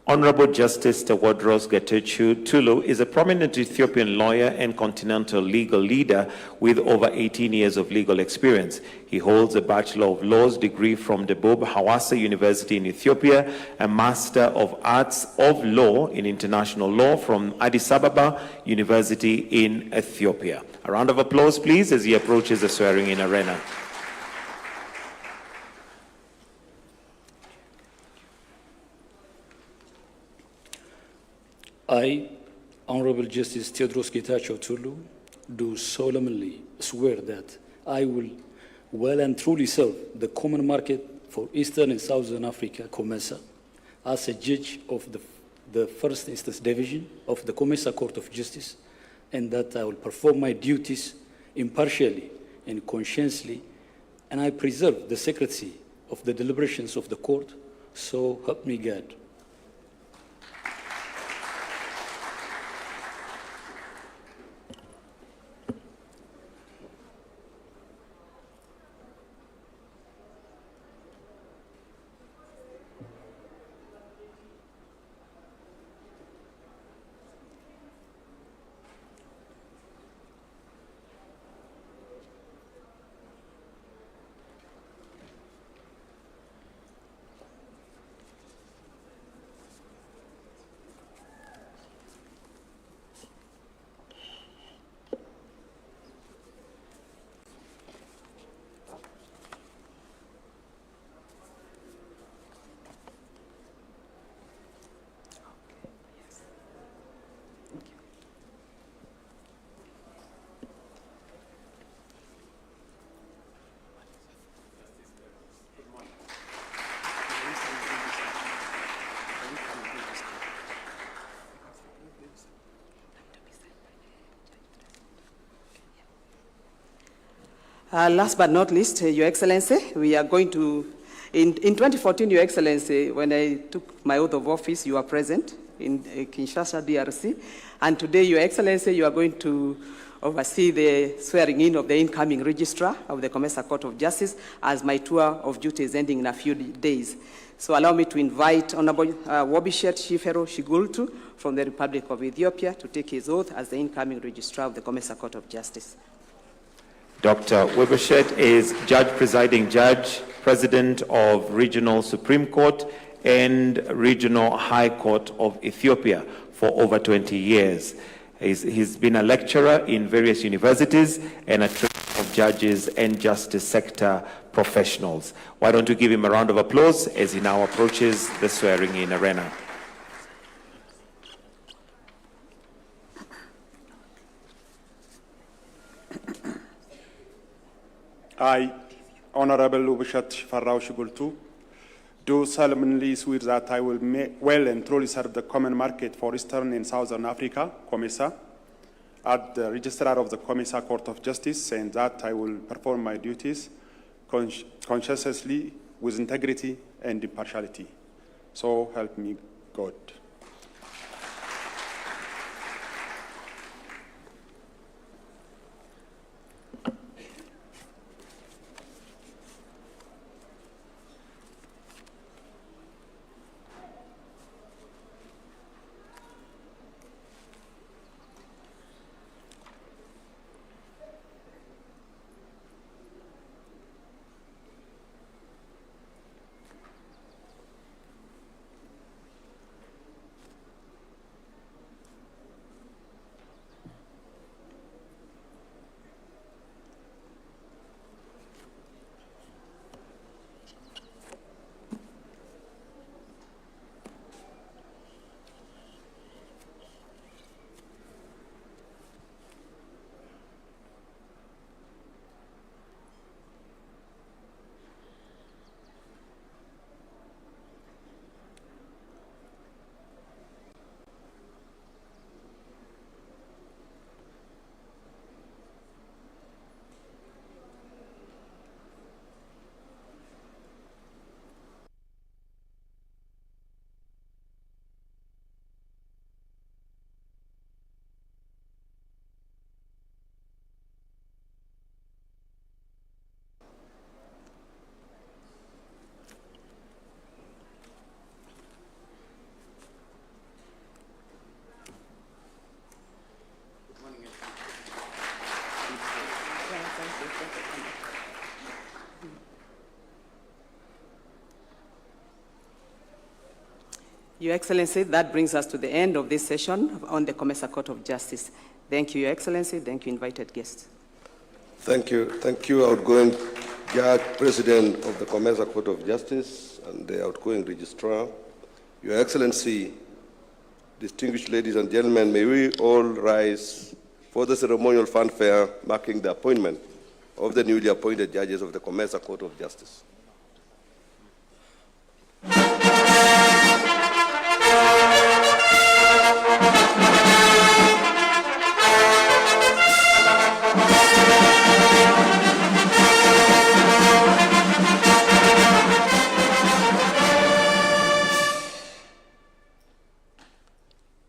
Speaker 3: Honorable Justice Tewodros Getachew Tulu is a prominent Ethiopian lawyer and continental legal leader with over 18 years of legal experience. He holds a Bachelor of Laws degree from Debub Hawassa University in Ethiopia, a Master of Arts of Law in International Law from Addis Ababa University in Ethiopia. A round of applause, please, as he approaches the swearing-in arena.
Speaker 22: I, Honorable Justice Tedros Getachew Tulu, do solemnly swear that I will well and truly serve the common market for Eastern and Southern Africa, COMESA, as a judge of the First Instance Division of the COMESA Court of Justice, and that I will perform my duties impartially and conscientiously, and I preserve the secrecy of the deliberations of the court, so help me God.
Speaker 13: Last but not least, Your Excellency, we are going to, in 2014, Your Excellency, when I took my oath of office, you were present in Kinshasa, DRC. And today, Your Excellency, you are going to oversee the swearing in of the incoming registrar of the COMESA Court of Justice, as my tour of duty is ending in a few days. So allow me to invite Honorable Wobishet Shifero Shigultu from the Republic of Ethiopia to take his oath as the incoming registrar of the COMESA Court of Justice.
Speaker 3: Dr. Webeshet is Judge Presiding Judge, President of Regional Supreme Court and Regional High Court of Ethiopia for over 20 years. He's been a lecturer in various universities and a trainer of judges and justice sector professionals. Why don't you give him a round of applause as he now approaches the swearing-in arena.
Speaker 11: I, Honorable Lubishat Farao Shigultu, do solemnly swear that I will well and truly serve the common market for Eastern and Southern Africa, COMESA, at the Registrar of the COMESA Court of Justice, and that I will perform my duties conscientiously, with integrity and impartiality. So help me God.
Speaker 13: Your Excellency, that brings us to the end of this session on the COMESA Court of Justice. Thank you, Your Excellency. Thank you, invited guests.
Speaker 12: Thank you. Thank you, outgoing Judge, President of the COMESA Court of Justice, and the outgoing Registrar. Your Excellency, distinguished ladies and gentlemen, may we all rise for the ceremonial fanfare marking the appointment of the newly appointed judges of the COMESA Court of Justice.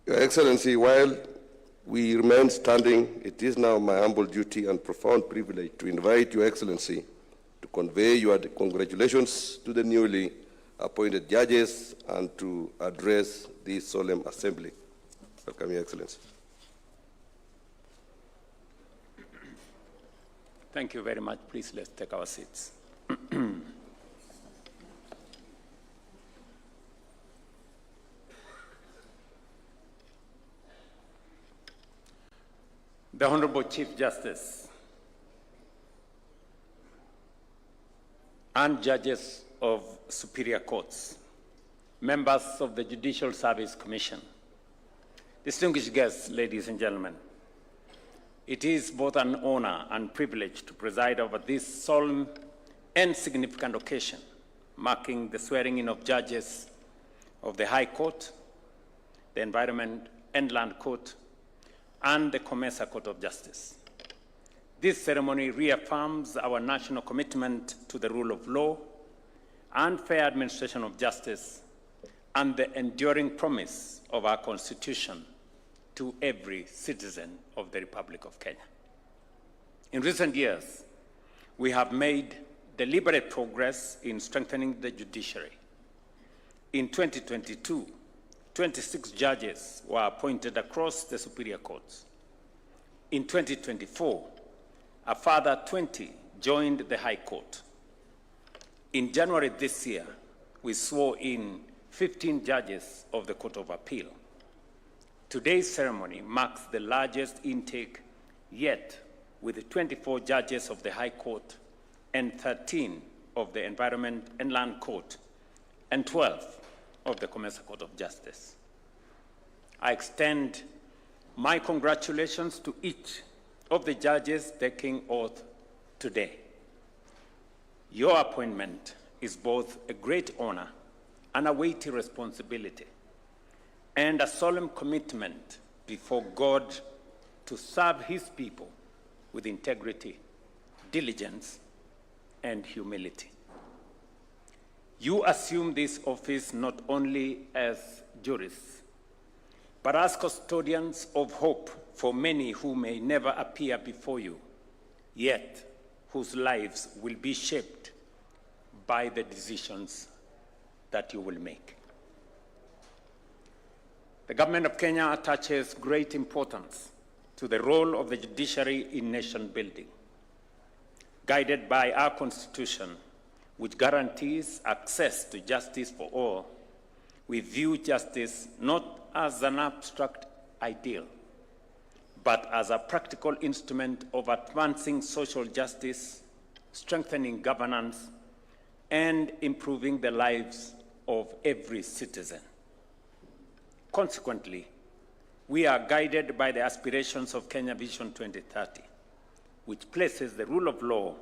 Speaker 12: Your Excellency, while we remain standing, it is now my humble duty and profound privilege to invite Your Excellency to convey your congratulations to the newly appointed judges and to address this solemn assembly. Welcome, Your Excellency.
Speaker 4: Thank you very much. Please, let's take our seats. The Honorable Chief Justice and judges of superior courts, members of the Judicial Service Commission, distinguished guests, ladies and gentlemen, it is both an honor and privilege to preside over this solemn and significant occasion, marking the swearing-in of judges of the High Court, the Environment and Land Court, and the COMESA Court of Justice. This ceremony reaffirms our national commitment to the rule of law and fair administration of justice and the enduring promise of our Constitution to every citizen of the Republic of Kenya. In recent years, we have made deliberate progress in strengthening the judiciary. In 2022, 26 judges were appointed across the superior courts. In 2024, a further 20 joined the High Court. In January this year, we swore in 15 judges of the Court of Appeal. Today's ceremony marks the largest intake yet, with 24 judges of the High Court and 13 of the Environment and Land Court and 12 of the Commercial Court of Justice. I extend my congratulations to each of the judges taking oath today. Your appointment is both a great honor and a weighty responsibility, and a solemn commitment before God to serve His people with integrity, diligence, and humility. You assume this office not only as jurists, but as custodians of hope for many who may never appear before you, yet whose lives will be shaped by the decisions that you will make. The Government of Kenya attaches great importance to the role of the judiciary in nation building. Guided by our Constitution, which guarantees access to justice for all, we view justice not as an abstract ideal, but as a practical instrument of advancing social justice, strengthening governance, and improving the lives of every citizen. Consequently, we are guided by the aspirations of Kenya Vision 2030, which places the rule of law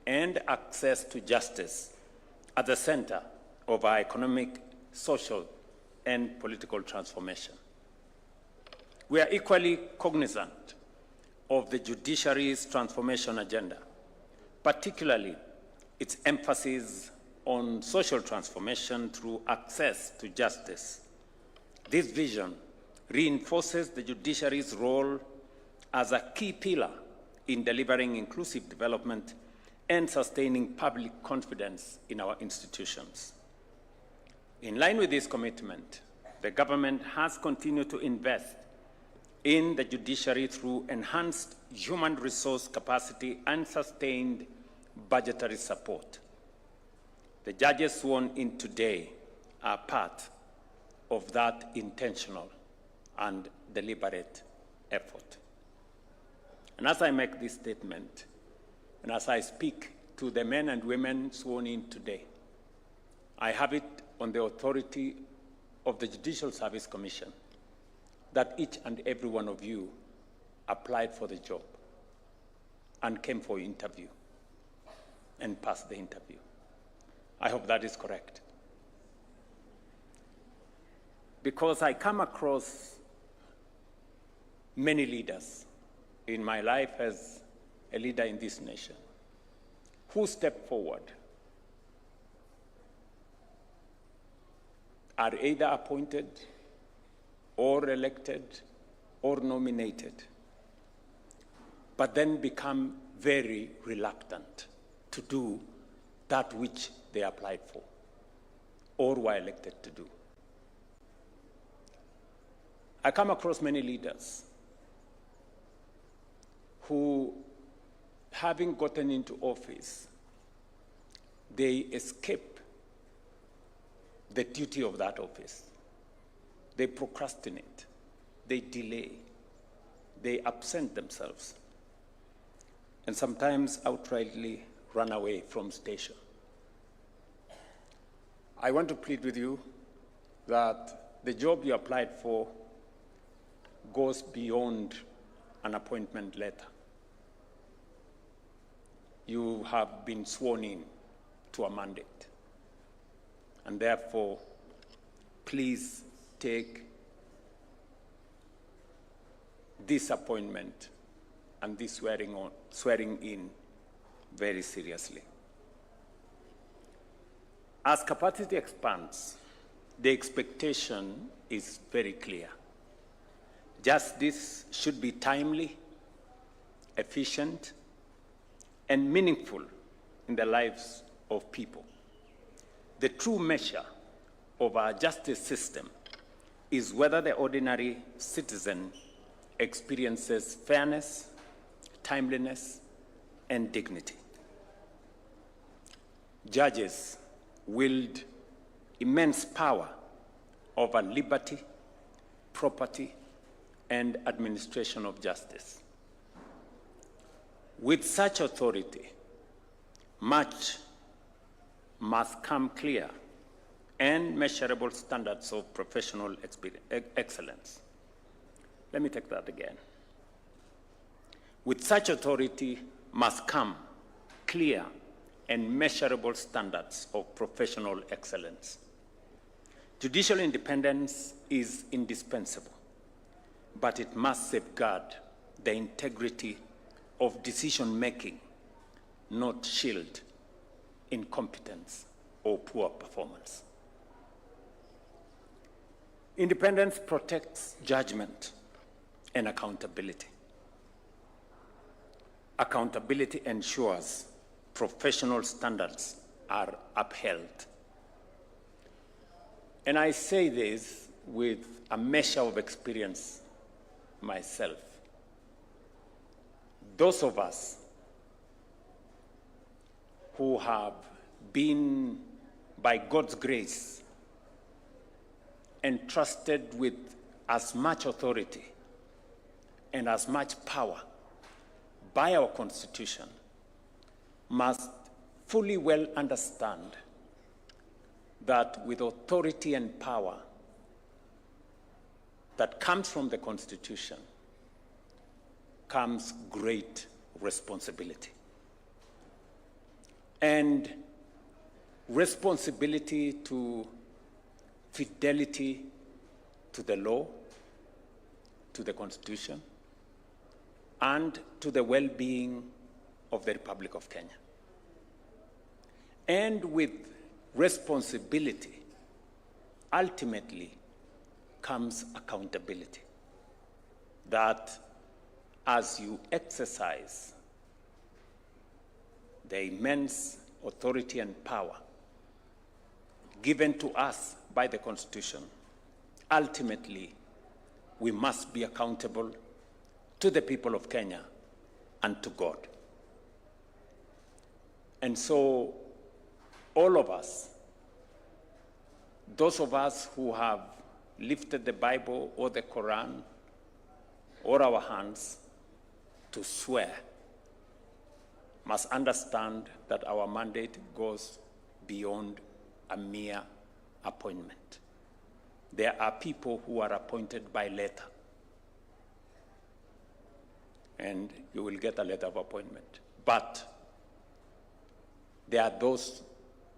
Speaker 4: and access to justice at the center of our economic, social, and political transformation. We are equally cognizant of the judiciary's transformation agenda, particularly its emphasis on social transformation through access to justice. This vision reinforces the judiciary's role as a key pillar in delivering inclusive development and sustaining public confidence in our institutions. In line with this commitment, the government has continued to invest in the judiciary through enhanced human resource capacity and sustained budgetary support. The judges sworn in today are part of that intentional and deliberate effort. And as I make this statement, and as I speak to the men and women sworn in today, I have it on the authority of the Judicial Service Commission that each and every one of you applied for the job and came for interview and passed the interview. I hope that is correct. Because I come across many leaders in my life as a leader in this nation who step forward, are either appointed or elected or nominated, but then become very reluctant to do that which they applied for or were elected to do. I come across many leaders who, having gotten into office, they escape the duty of that office. They procrastinate, they delay, they absent themselves, and sometimes outrightly run away from station. I want to plead with you that the job you applied for goes beyond an appointment letter. You have been sworn in to a mandate, and therefore, please take this appointment and this swearing in very seriously. As capacity expands, the expectation is very clear. Justice should be timely, efficient, and meaningful in the lives of people. The true measure of our justice system is whether the ordinary citizen experiences fairness, timeliness, and dignity. Judges wield immense power over liberty, property, and administration of justice. With such authority, much must come clear and measurable standards of professional excellence. Let me take that again. With such authority must come clear and measurable standards of professional excellence. Judicial independence is indispensable, but it must safeguard the integrity of decision-making, not shield incompetence or poor performance. Independence protects judgment and accountability. Accountability ensures professional standards are upheld. And I say this with a measure of experience myself. Those of us who have been, by God's grace, entrusted with as much authority and as much power by our Constitution must fully well understand that with authority and power that comes from the Constitution comes great responsibility. And responsibility to fidelity to the law, to the Constitution, and to the well-being of the Republic of Kenya. And with responsibility, ultimately, comes accountability. That as you exercise the immense authority and power given to us by the Constitution, ultimately, we must be accountable to the people of Kenya and to God. And so, all of us, those of us who have lifted the Bible or the Quran or our hands to swear, must understand that our mandate goes beyond a mere appointment. There are people who are appointed by letter, and you will get a letter of appointment. But there are those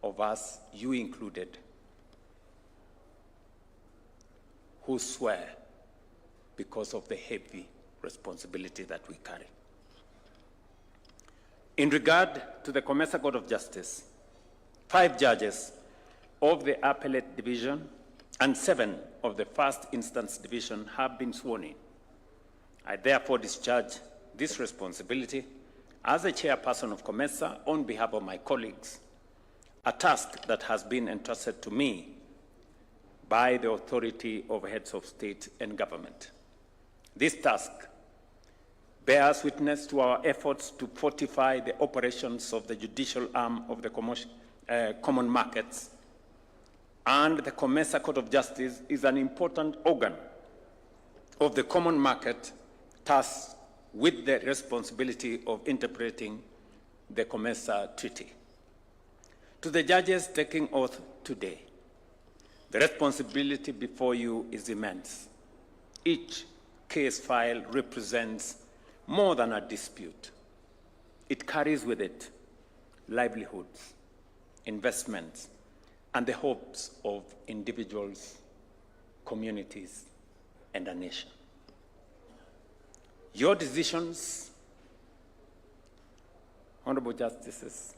Speaker 4: of us, you included, who swear because of the heavy responsibility that we carry. In regard to the COMESA Court of Justice, 5 judges of the Appellate Division and 7 of the First Instance Division have been sworn in. I therefore discharge this responsibility as the chairperson of COMESA on behalf of my colleagues, a task that has been entrusted to me by the authority of heads of state and government. This task bears witness to our efforts to fortify the operations of the judicial arm of the common markets, and the COMESA Court of Justice is an important organ of the common market, tasked with the responsibility of interpreting the COMESA Treaty. To the judges taking oath today, the responsibility before you is immense. Each case file represents more than a dispute. It carries with it livelihoods, investments, and the hopes of individuals, communities, and a nation. Your decisions, Honorable Justices,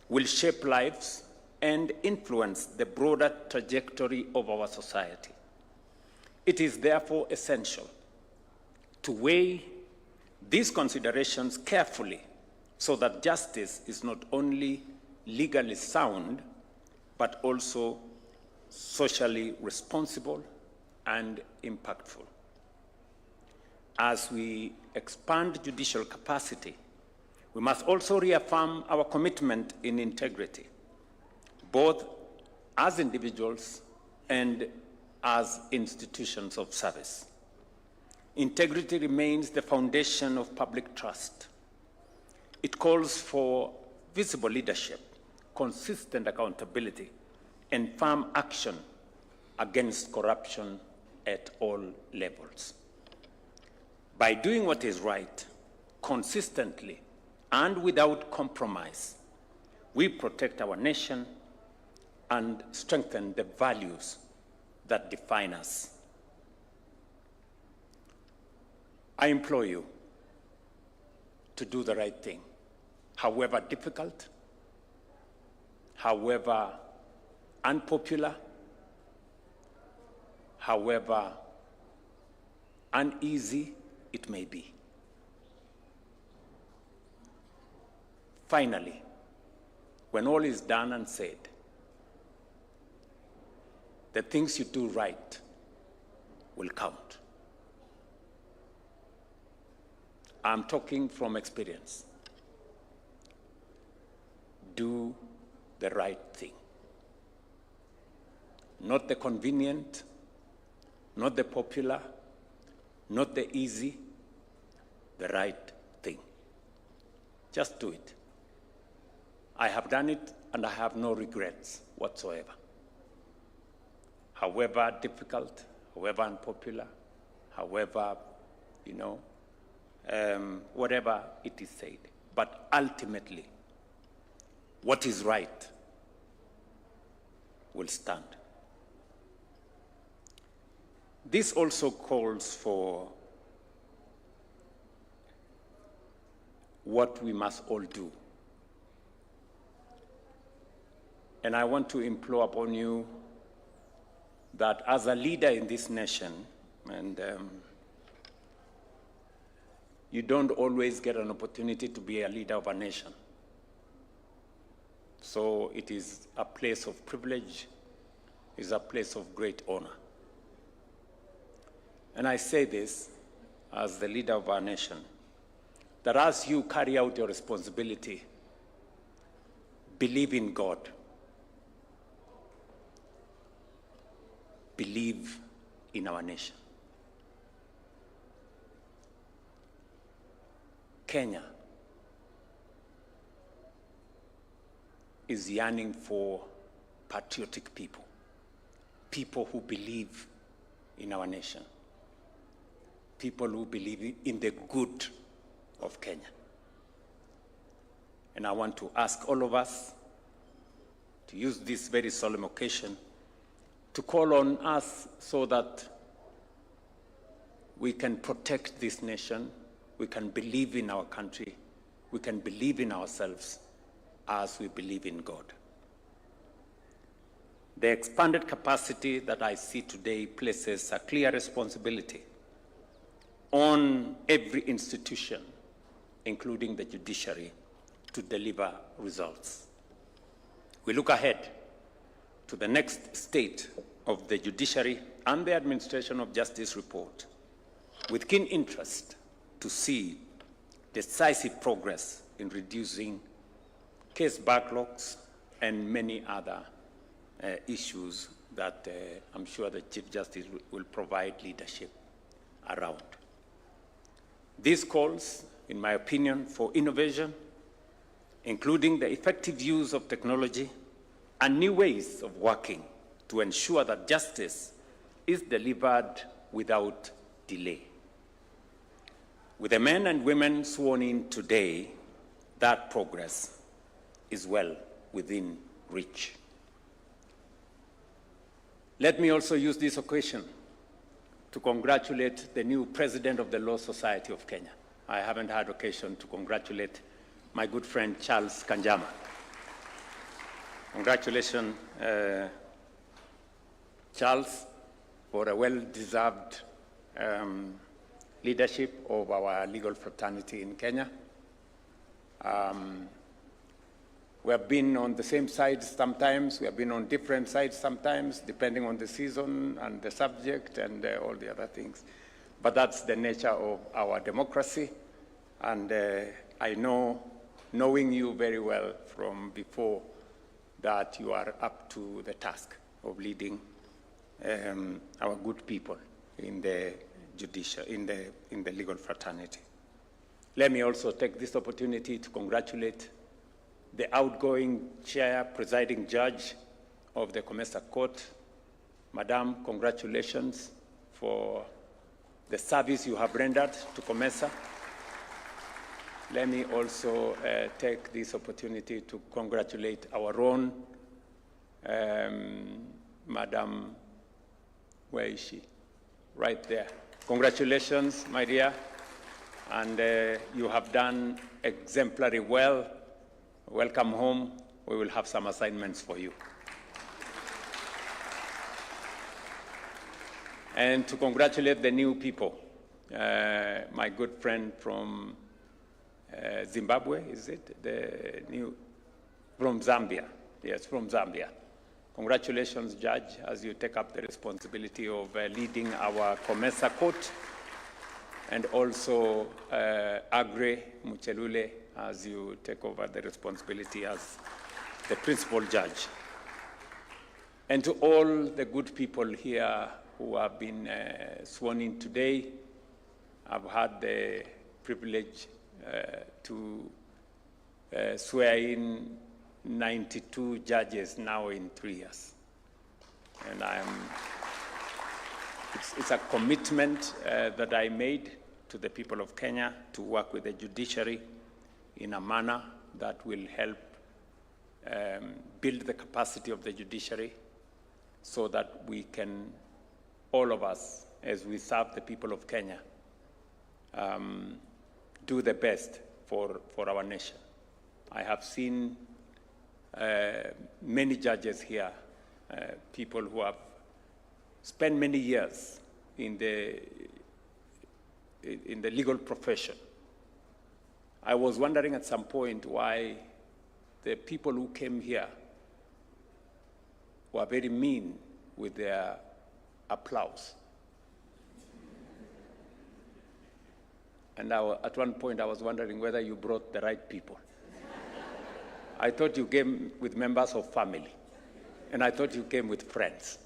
Speaker 4: will shape lives and influence the broader trajectory of our society. It is therefore essential to weigh these considerations carefully so that justice is not only legally sound, but also socially responsible and impactful. As we expand judicial capacity, We must also reaffirm our commitment in integrity, both as individuals and as institutions of service. Integrity remains the foundation of public trust. It calls for visible leadership, consistent accountability, and firm action against corruption at all levels. By doing what is right, consistently, and without compromise, we protect our nation and strengthen the values that define us. I implore you to do the right thing, however difficult, however unpopular, however uneasy it may be. Finally, when all is done and said, the things you do right will count. I'm talking from experience. Do the right thing. Not the convenient, not the popular, not the easy, the right thing. Just do it. I have done it and I have no regrets whatsoever. However difficult, however unpopular, however, whatever it is said. But ultimately, what is right will stand. This also calls for what we must all do. And I want to implore upon you that as a leader in this nation, and you don't always get an opportunity to be a leader of a nation. So it is a place of privilege, it's a place of great honor. And I say this as the leader of our nation, that as you carry out your responsibility, believe in God. Believe in our nation. Kenya is yearning for patriotic people, people who believe in our nation, people who believe in the good of Kenya. And I want to ask all of us to use this very solemn occasion to call on us so that we can protect this nation, we can believe in our country, we can believe in ourselves as we believe in God. The expanded capacity that I see today places a clear responsibility on every institution, including the judiciary, to deliver results. We look ahead to the next state of the judiciary and the administration of justice report with keen interest to see decisive progress in reducing case backlogs and many other issues that I'm sure the Chief Justice will provide leadership around. This calls, in my opinion, for innovation, including the effective use of technology and new ways of working to ensure that justice is delivered without delay. With the men and women sworn in today, that progress is well within reach. Let me also use this occasion to congratulate the new president of the Law Society of Kenya. I haven't had occasion to congratulate my good friend Charles Kanjama. Congratulations, Charles, for a well-deserved leadership of our legal fraternity in Kenya. We have been on the same side sometimes, we have been on different sides sometimes, depending on the season and the subject and all the other things. But that's the nature of our democracy, and I know knowing you very well from before, that you are up to the task of leading our good people in the in the legal fraternity. Let me also take this opportunity to congratulate the outgoing chair, presiding judge of the Comesa Court. Madam, congratulations for the service you have rendered to Comesa. Let me also take this opportunity to congratulate our own Madam, where is she? Right there. Congratulations, my dear. And you have done exemplary well. Welcome home. We will have some assignments for you. And to congratulate the new people, my good friend from Zimbabwe, is it? From Zambia. Yes, from Zambia. Congratulations, Judge, as you take up the responsibility of leading our Comesa Court, and also Agre Muchelule, as you take over the responsibility as the principal judge. And to all the good people here who have been sworn in today, I've had the privilege to swear in 92 judges now in 3 years. And it's a commitment that I made to the people of Kenya to work with the judiciary in a manner that will help build the capacity of the judiciary so that we can, all of us, as we serve the people of Kenya, do the best for our nation. I have seen many judges here, people who have spent many years in the legal profession. I was wondering at some point why the people who came here were very mean with their applause. And at one point I was wondering whether you brought the right people. I thought you came with members of family, and I thought you came with friends.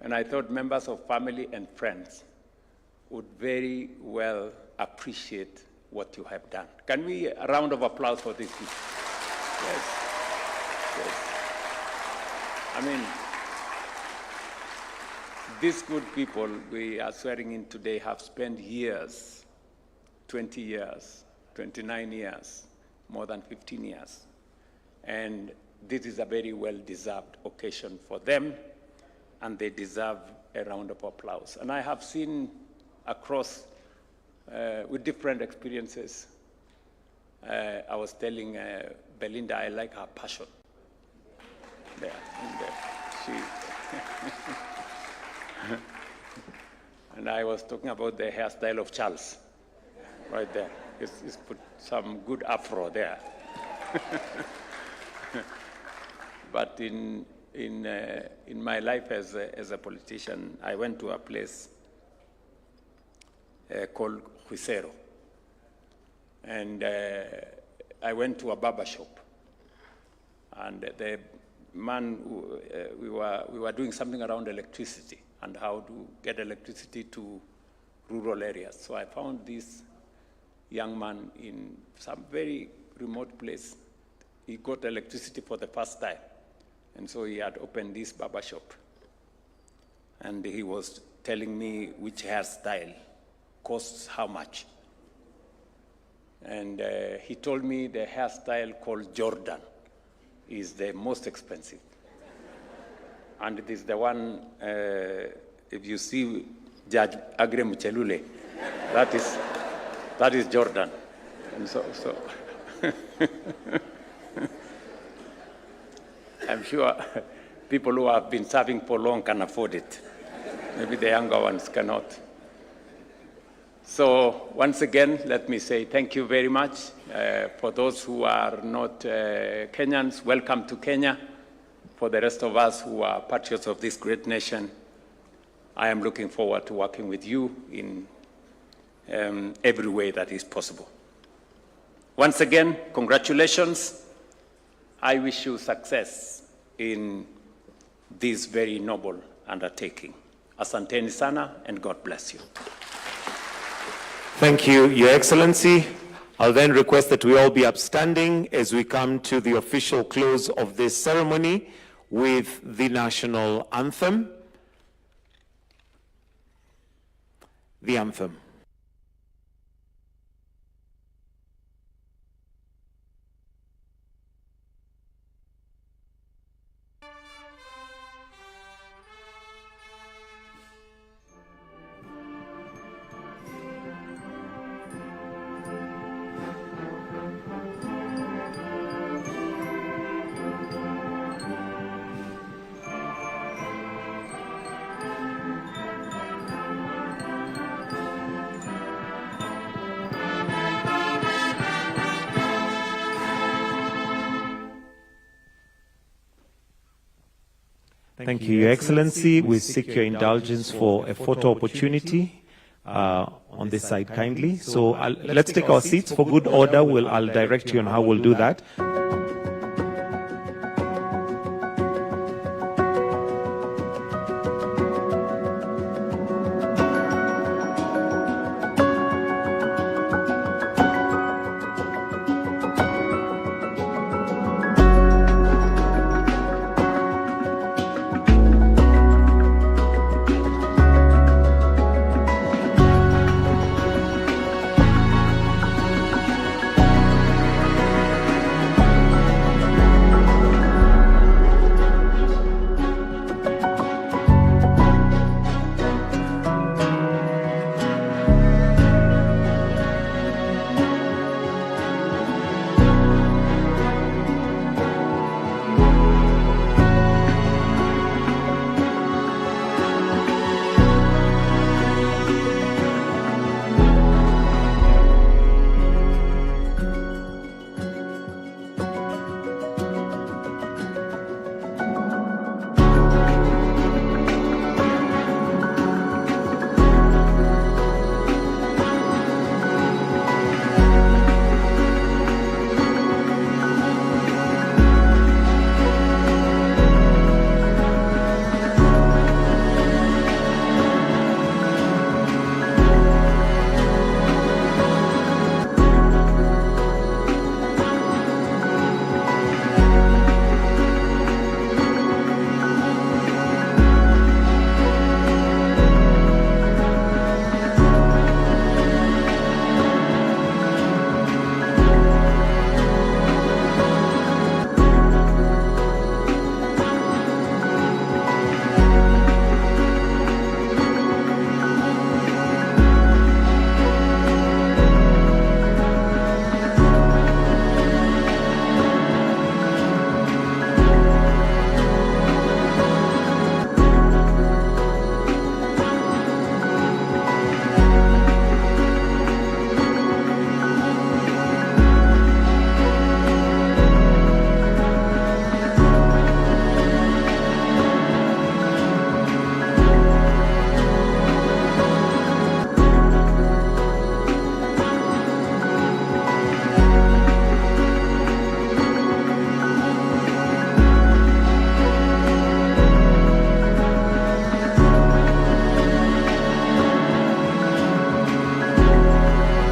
Speaker 4: And I thought members of family and friends would very well appreciate what you have done. Can we a round of applause for these people? Yes. Yes. I mean, these good people we are swearing in today have spent years, 20 years, 29 years, more than 15 years. And this is a very well-deserved occasion for them, and they deserve a round of applause. And I have seen across, with different experiences, I was telling Belinda, I like her passion. There, in there. And I was talking about the hairstyle of Charles, right there. He's put some good afro there. But in my life as a politician, I went to a place called Huisero, and I went to a barber shop, and the man we were doing something around electricity and how to get electricity to rural areas. So I found this young man in some very remote place. He got electricity for the first time. And so he had opened this barber shop. And he was telling me which hairstyle costs how much. And he told me the hairstyle called Jordan is the most expensive. And it is the one, if you see Judge Agre Muchelule, that is Jordan. And so I'm sure people who have been serving for long can afford it. Maybe the younger ones cannot. So once again, let me say thank you very much. For those who are not Kenyans, welcome to Kenya. For the rest of us who are patriots of this great nation, I am looking forward to working with you in every way that is possible. Once again, congratulations. I wish you success in this very noble undertaking. Asanteni sana, and God bless you.
Speaker 3: Thank you, Your Excellency. I'll then request that we all be upstanding as we come to the official close of this ceremony with the national anthem. The anthem. Thank you, Your Excellency. We seek your indulgence for a photo opportunity on this side kindly. So let's take our seats for good order. I'll direct you on how we'll do that.